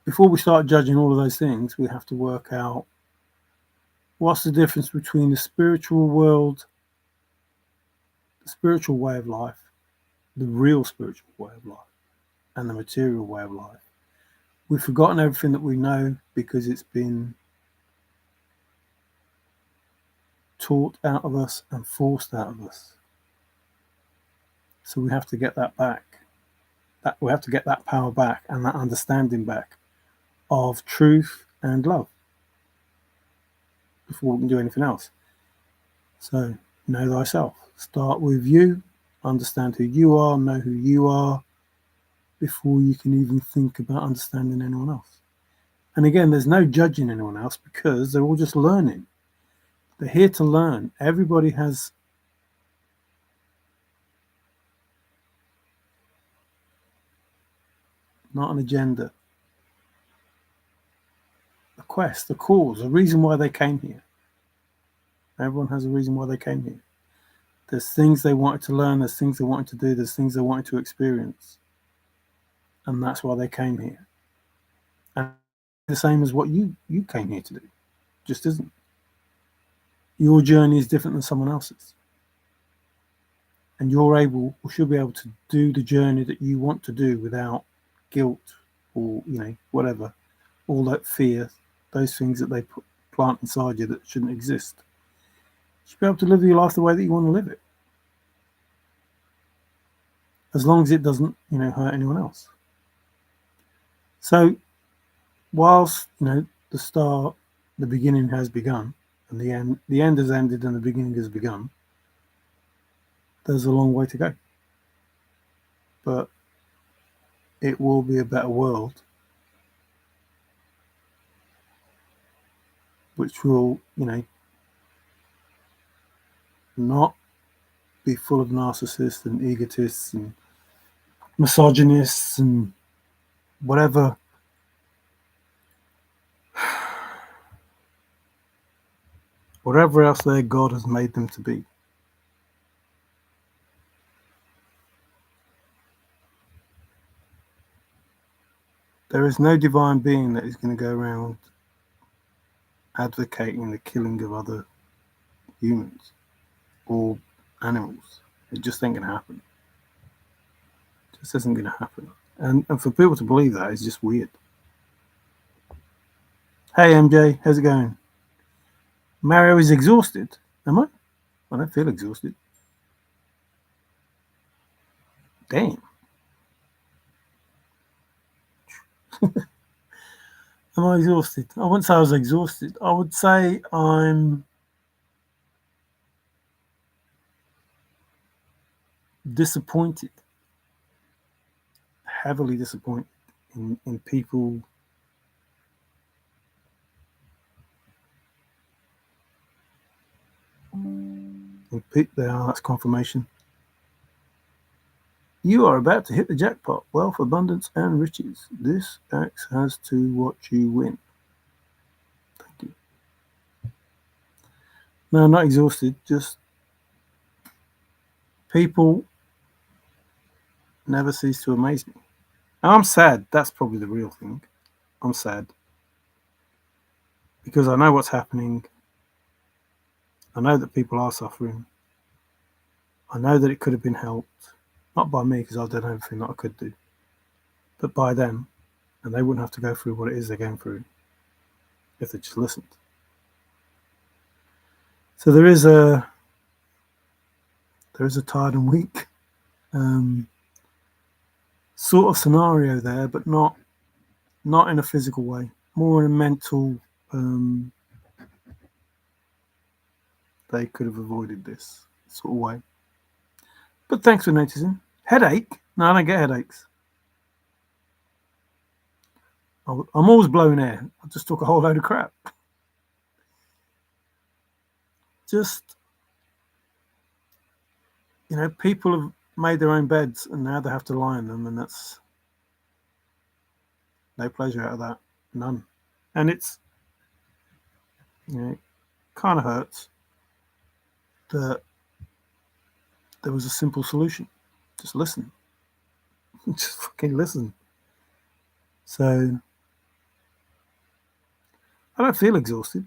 [SPEAKER 1] before we start judging all of those things, we have to work out what's the difference between the spiritual world, the spiritual way of life, the real spiritual way of life, and the material way of life. We've forgotten everything that we know because it's been taught out of us and forced out of us. So we have to get that back. We have to get that power back and that understanding back of truth and love before we can do anything else. So know thyself. Start with you. Understand who you are. Know who you are before you can even think about understanding anyone else. And again, there's no judging anyone else because they're all just learning. They're here to learn. Everybody has not an agenda, a quest, a cause, a reason why they came here. Everyone has a reason why they came here. There's things they wanted to learn, there's things they wanted to do, there's things they wanted to experience. And that's why they came here. And the same as what you came here to do. Just isn't. Your journey is different than someone else's. And you're able, or should be able, to do the journey that you want to do without guilt or, whatever, all that fear, those things that they plant inside you that shouldn't exist. You should be able to live your life the way that you want to live it. as long as it doesn't, hurt anyone else. So whilst, the beginning has begun and the end has ended and the beginning has begun, there's a long way to go. But it will be a better world, which will, not be full of narcissists and egotists and misogynists and whatever else their God has made them to be. There is no divine being that is going to go around advocating the killing of other humans or animals. It just ain't going to happen. It just isn't going to happen. And for people to believe that is just weird. Hey MJ, how's it going? Mario is exhausted. Am I? I don't feel exhausted. Damn. Am I exhausted? I wouldn't say I was exhausted. I would say I'm disappointed, heavily disappointed in people that's confirmation. You are about to hit the jackpot. Wealth, abundance, and riches. This axe has to watch you win. Thank you. No, I'm not exhausted. Just people never cease to amaze me. And I'm sad. That's probably the real thing. I'm sad because I know what's happening. I know that people are suffering. I know that it could have been helped. Not by me because I've done everything that I could do, but by them. And they wouldn't have to go through what it is they're going through if they just listened. So there is a tired and weak sort of scenario there, but not in a physical way, more in a mental. They could have avoided this sort of way. But thanks for noticing. Headache? No, I don't get headaches. I'm always blowing air. I just took a whole load of crap. Just, people have made their own beds and now they have to lie in them, and that's no pleasure out of that. None. And it's, it kind of hurts that there was a simple solution. Just listen. Just fucking listen. So I don't feel exhausted.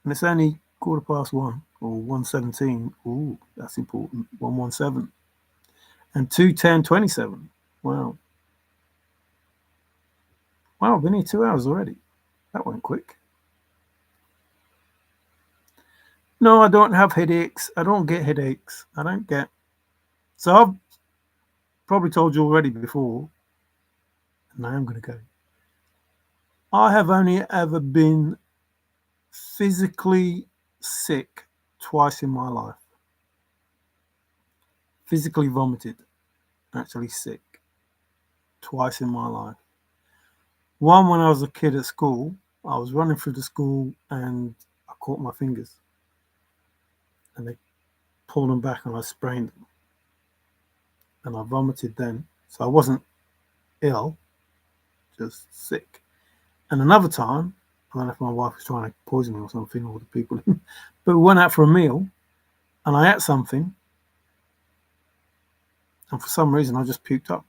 [SPEAKER 1] And it's only 1:15 or 1:17. Ooh, that's important. 1:17. And 2:10:27. Wow. Wow, I've been here 2 hours already. That went quick. No, I don't have headaches. I don't get headaches. I don't get. So I've probably told you already before, and I am going to go. I have only ever been physically sick twice in my life. Physically vomited, actually sick, twice in my life. One when I was a kid at school. I was running through the school and I caught my fingers. And they pulled them back and I sprained them. And I vomited then. So I wasn't ill, just sick. And another time, I don't know if my wife was trying to poison me or something, or the people, but we went out for a meal and I ate something. And for some reason, I just puked up.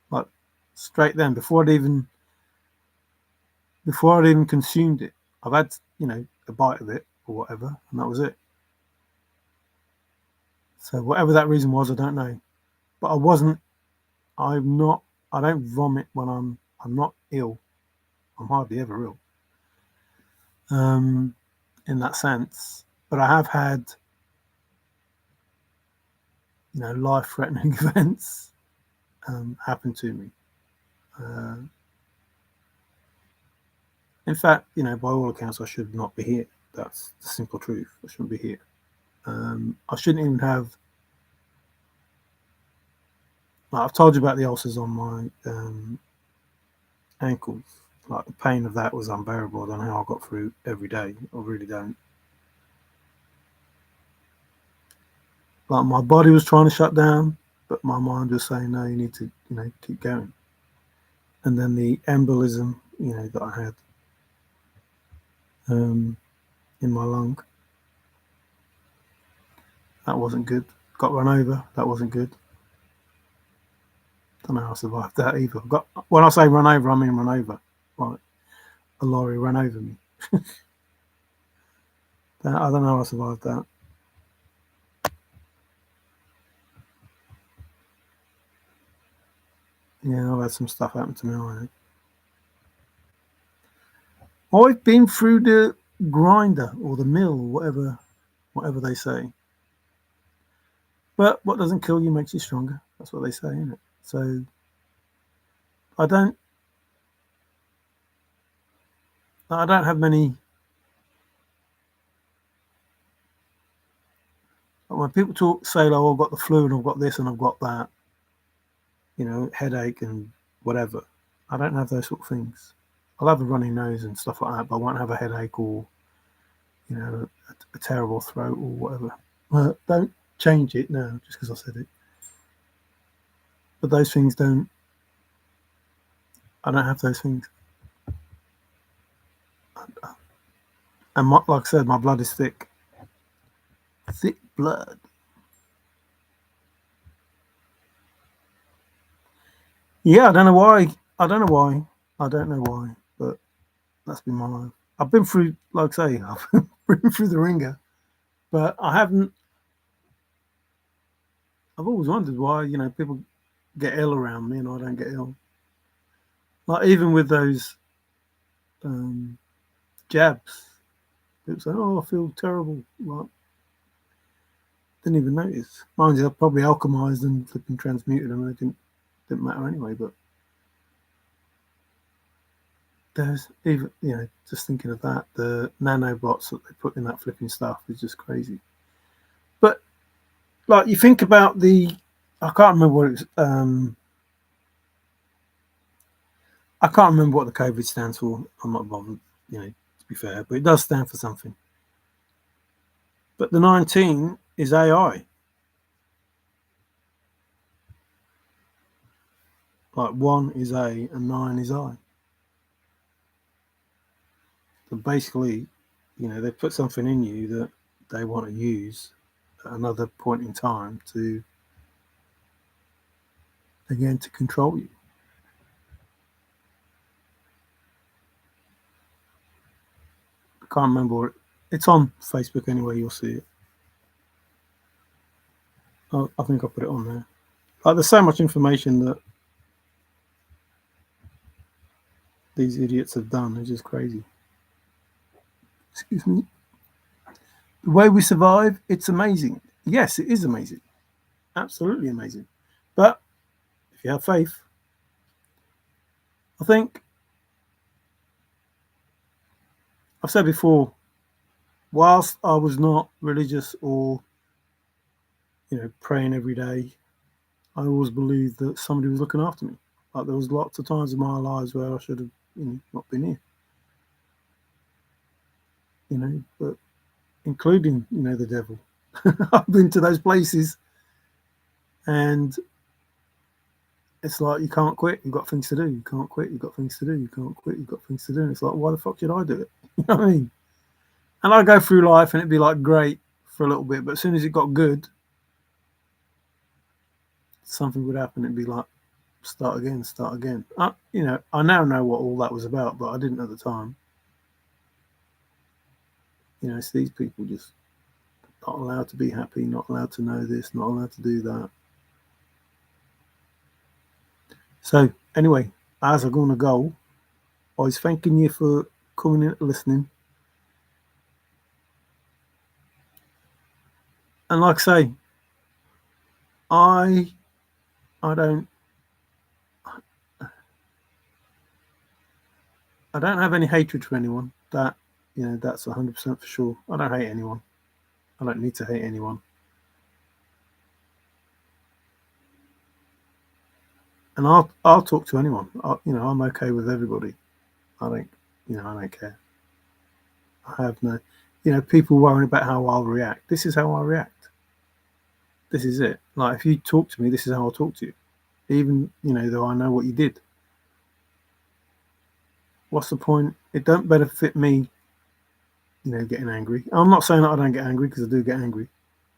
[SPEAKER 1] Like straight then, before I'd even consumed it. I've had, a bite of it or whatever, and that was it. So whatever that reason was, I don't know. But I don't vomit when I'm not ill. I'm hardly ever ill. In that sense. But I have had, life-threatening events happen to me. Uh, in fact, by all accounts, I should not be here. That's the simple truth. I shouldn't be here. I shouldn't even have. Like, I've told you about the ulcers on my ankles. Like, the pain of that was unbearable. I don't know how I got through every day. I really don't. Like, my body was trying to shut down, but my mind was saying, no, you need to, keep going. And then the embolism, that I had in my lung, that wasn't good. Got run over, that wasn't good. Don't know how I survived that either. When I say run over, I mean run over. Like, a lorry ran over me. I don't know how I survived that. Yeah, I've had some stuff happen to me already. I've been through the grinder or the mill, whatever they say. But what doesn't kill you makes you stronger. That's what they say, isn't it? So I don't, I don't have many. When people say, "Oh, I've got the flu and I've got this and I've got that," headache and whatever, I don't have those sort of things. I'll have a runny nose and stuff like that, but I won't have a headache or a terrible throat or whatever. Don't change it now just because I said it. But those things don't. I don't have those things. And like I said, my blood is thick. Thick blood. Yeah, I don't know why. I don't know why. I don't know why. But that's been my life. I've been through, like I say, I've been through the ringer. But I haven't. I've always wondered why, people get ill around me and I don't get ill. Like, even with those um, jabs, people say, "Oh, I feel terrible." Like, didn't even notice. Mind you, I probably alchemized and flipping transmuted them, and it didn't matter anyway. But there's even, just thinking of that, the nanobots that they put in that flipping stuff is just crazy. But like, you think about I can't remember what it's. I can't remember what the COVID stands for. I'm not bothered, to be fair, but it does stand for something. But the 19 is AI. Like, 1 is A and 9 is I. So basically, they put something in you that they want to use at another point in time to, again, to control you. I can't remember what it's on Facebook anyway. You'll see it. I think I put it on there. Like, there's so much information that these idiots have done. It's just crazy. Excuse me. The way we survive, it's amazing. Yes, it is amazing. Absolutely amazing. But if you have faith, I think I've said before, whilst I was not religious or, praying every day, I always believed that somebody was looking after me. Like, there was lots of times in my lives where I should have, not been here. But including, the devil. I've been to those places, and it's like, you can't quit. You've got things to do. You can't quit. You've got things to do. You can't quit. You've got things to do. And it's like, why the fuck should I do it? You know what I mean? And I'd go through life and it'd be like great for a little bit, but as soon as it got good, something would happen. It'd be like, start again, start again. I now know what all that was about, but I didn't at the time. It's these people just not allowed to be happy, not allowed to know this, not allowed to do that. So anyway, as I'm going to go, I was thanking you for coming in and listening. And like I say, I I don't I don't have any hatred for anyone. That's 100% for sure. I don't hate anyone. I don't need to hate anyone. And I'll talk to anyone. I'm okay with everybody. I don't I don't care. I have no, people worrying about how I'll react. This is how I react. This is it. Like if you talk to me, this is how I'll talk to you. Even though I know what you did. What's the point? It don't benefit me, getting angry. I'm not saying that I don't get angry because I do get angry,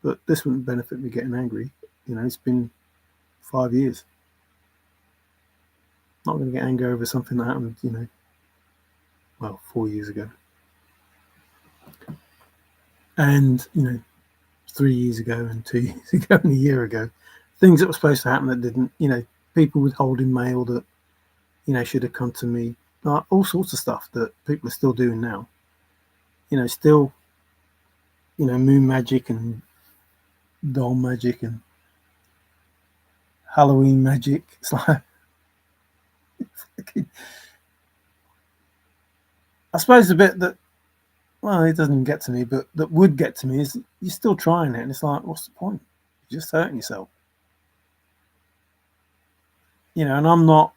[SPEAKER 1] but this wouldn't benefit me getting angry. It's been 5 years. I'm not going to get angry over something that happened, 4 years ago, and 3 years ago, and 2 years ago, and a year ago. Things that were supposed to happen that didn't. People withholding mail that should have come to me. All sorts of stuff that people are still doing now. Still, moon magic and doll magic and Halloween magic. It's like, I suppose the bit that, well, it doesn't get to me, but that would get to me is you're still trying it, and it's like, what's the point? You're just hurting yourself. And I'm not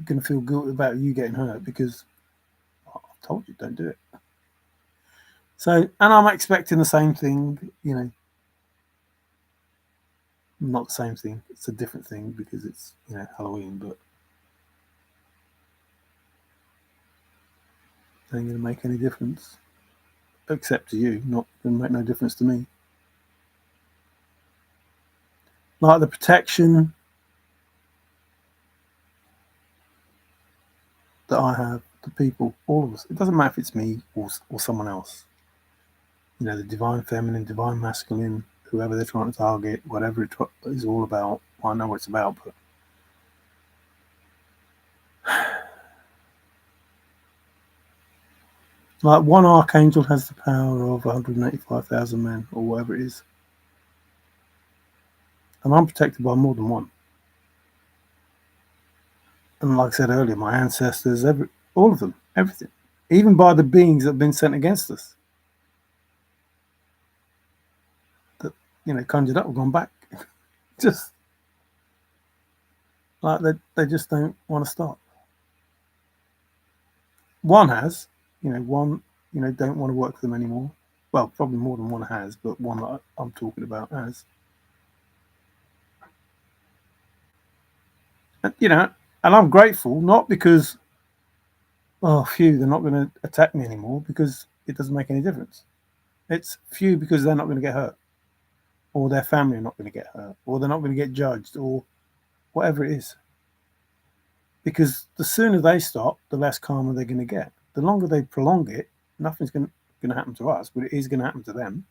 [SPEAKER 1] going to feel guilty about you getting hurt because I told you don't do it. So, and I'm expecting the same thing, not the same thing. It's a different thing because it's, Halloween, but it ain't going to make any difference. Except to you, not going to make no difference to me. Like the protection that I have, the people, all of us. It doesn't matter if it's me or someone else. The divine feminine, divine masculine, whoever they're trying to target, whatever it is all about. I know what it's about, but like one archangel has the power of 185,000 men, or whatever it is, and I'm protected by more than one. And like I said earlier, my ancestors, all of them, everything, even by the beings that have been sent against us, that conjured up, have gone back. Just like they just don't want to stop. One has, one, don't want to work for them anymore. Well, probably more than one has, but one that I'm talking about has. And, and I'm grateful, not because, oh, phew, they're not going to attack me anymore, because it doesn't make any difference. It's few because they're not going to get hurt, or their family are not going to get hurt, or they're not going to get judged, or whatever it is. Because the sooner they stop, the less karma they're going to get. The longer they prolong it, nothing's going to happen to us, but it is going to happen to them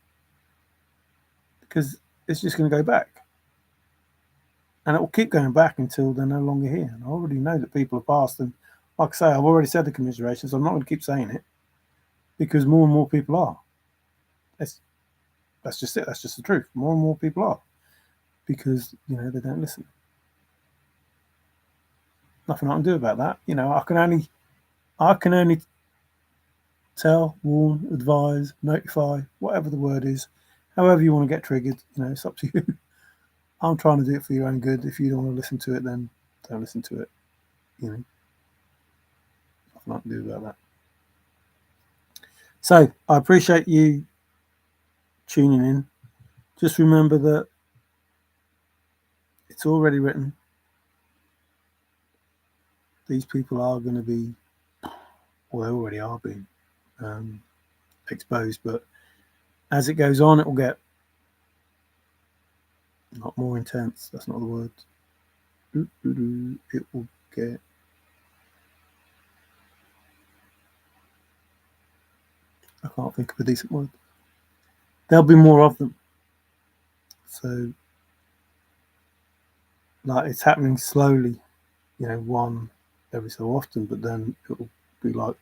[SPEAKER 1] because it's just going to go back. And it will keep going back until they're no longer here. And I already know that people have passed. And like I say, I've already said the commiseration, so I'm not going to keep saying it because more and more people are. That's just it. That's just the truth. More and more people are because, they don't listen. Nothing I can do about that. I can only tell, warn, advise, notify, whatever the word is, however you want to get triggered, it's up to you. I'm trying to do it for your own good. If you don't want to listen to it, then don't listen to it. Nothing I can do about that. So I appreciate you tuning in. Just remember that it's already written. These people are going to be, well, they already are being exposed, but as it goes on, it will get not more intense. That's not the word. It will get. I can't think of a decent word. There'll be more of them. So, like, it's happening slowly, one every so often, but then it'll be like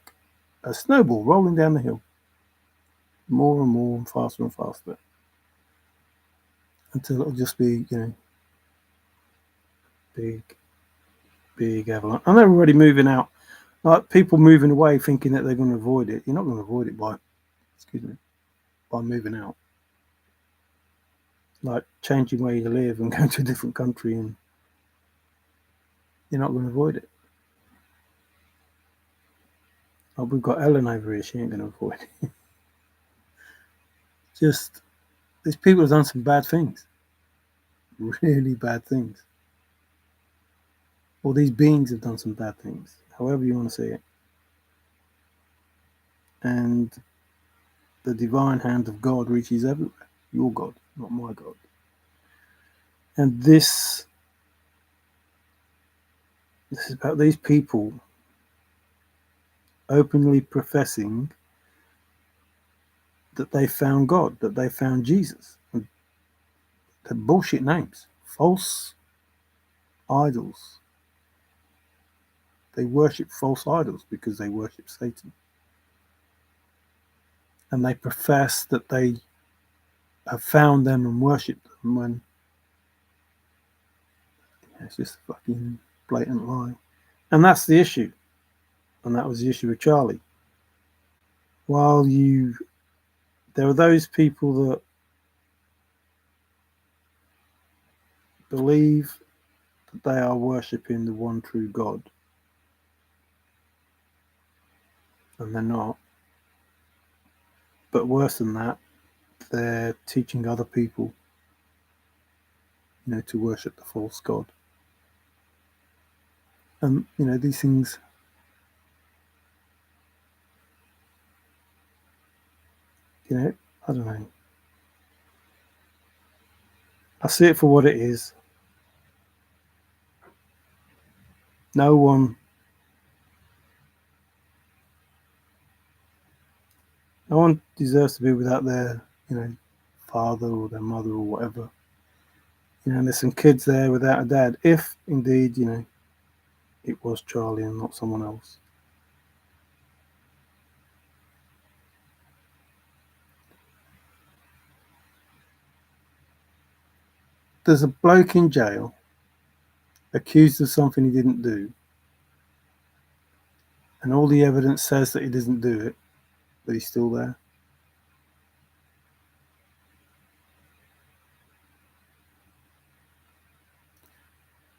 [SPEAKER 1] a snowball rolling down the hill. More and more and faster until it'll just be, big avalanche. And they're already moving out. Like people moving away thinking that they're going to avoid it. You're not going to avoid it by moving out. Like changing where you live and going to a different country, and you're not going to avoid it. Like we've got Ellen over here, she ain't going to avoid it. Just, these people have done some bad things. Really bad things. Or these beings have done some bad things, however you want to see it. And the divine hand of God reaches everywhere. Your God, not my God. And this is about these people openly professing that they found God, that they found Jesus. And they're bullshit names, false idols. They worship false idols because they worship Satan. And they profess that they have found them and worshipped them when it's just a fucking blatant lie. And that's the issue. And that was the issue with Charlie. There are those people that believe that they are worshipping the one true God. And they're not. But worse than that, they're teaching other people, to worship the false God. And, these things, I don't know. I see it for what it is. No one deserves to be without their, father or their mother or whatever. And there's some kids there without a dad, if indeed, it was Charlie and not someone else. There's a bloke in jail accused of something he didn't do, and all the evidence says that he doesn't do it, but he's still there.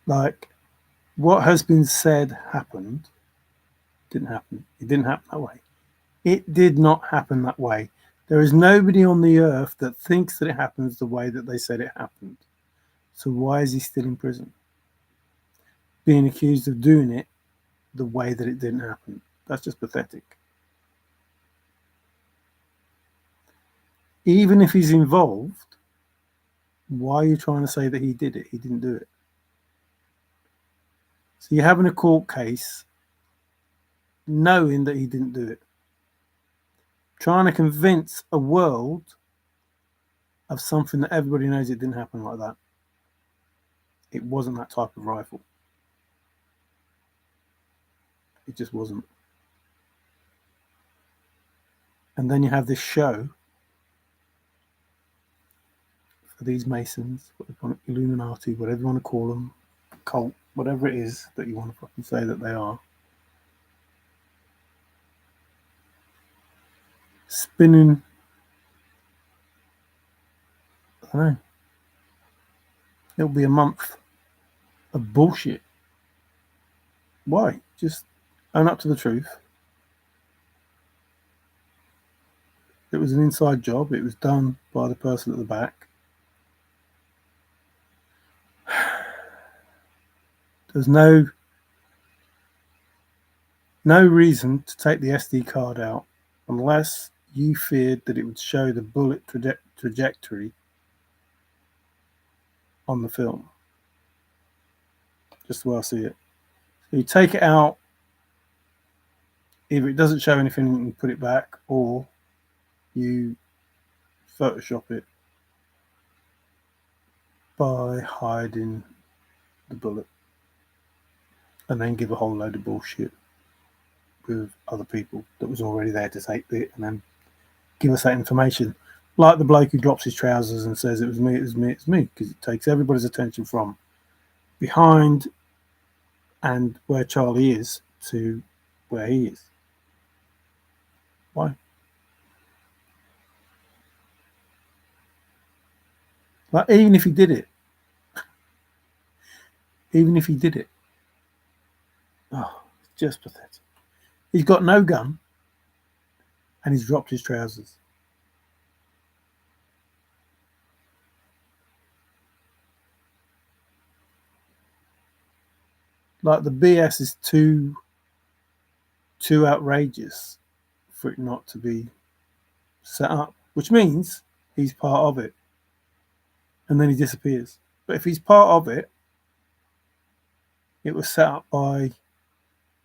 [SPEAKER 1] Like, what has been said happened didn't happen. It didn't happen that way. It did not happen that way. There is nobody on the earth that thinks that it happens the way that they said it happened. So why is he still in prison? Being accused of doing it the way that it didn't happen. That's just pathetic. Even if he's involved, why are you trying to say that he did it? He didn't do it. So you're having a court case knowing that he didn't do it. Trying to convince a world of something that everybody knows it didn't happen like that. It wasn't that type of rifle. It just wasn't. And then you have this show for these Masons, Illuminati, whatever you want to call them, cult, whatever it is that you want to fucking say that they are, spinning, I don't know, it'll be a month of bullshit. Why? Just own up to the truth. It was an inside job. It was done by the person at the back. There's no reason to take the SD card out unless you feared that it would show the bullet trajectory on the film. Just the way I see it. So you take it out, either it doesn't show anything and you can put it back, or you Photoshop it by hiding the bullet and then give a whole load of bullshit with other people that was already there to take it and then give us that information. Like the bloke who drops his trousers and says it was me, because it takes everybody's attention from behind and where Charlie is to where he is. Why? Like, even if he did it, oh, it's just pathetic. He's got no gun and he's dropped his trousers. Like, the BS is too outrageous for it not to be set up, which means he's part of it, and then he disappears. But if he's part of it, it was set up by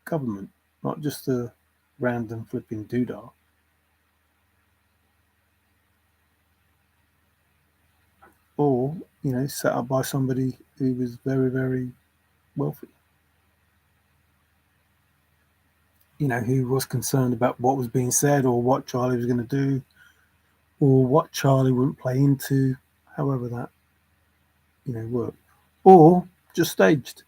[SPEAKER 1] government, not just a random flipping doodah. Or, set up by somebody who was very, very wealthy. Who was concerned about what was being said or what Charlie was going to do or what Charlie wouldn't play into, however that, worked. Or just staged.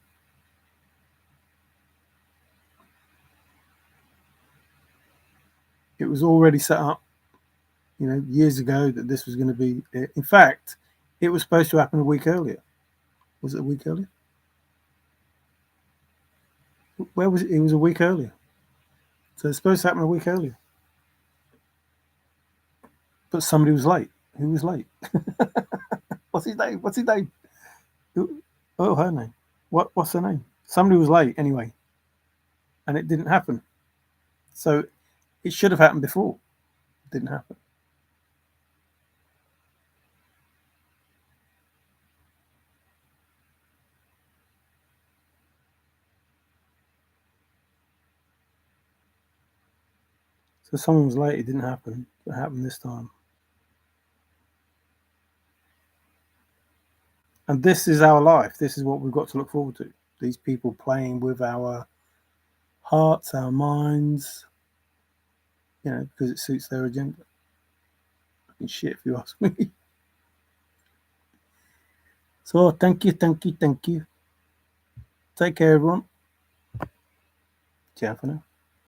[SPEAKER 1] It was already set up, years ago that this was going to be it. In fact, it was supposed to happen a week earlier. Was it a week earlier? Where was it? It was a week earlier. So it's supposed to happen a week earlier. But somebody was late. Who was late? What's his name? What's his name? Oh, her name. What's her name? Somebody was late anyway. And it didn't happen. So it should have happened before. It didn't happen. So someone was late. It didn't happen. It happened this time. And this is our life. This is what we've got to look forward to. These people playing with our hearts, our minds, because it suits their agenda. Fucking shit, if you ask me. So thank you. Take care, everyone. Ciao for now.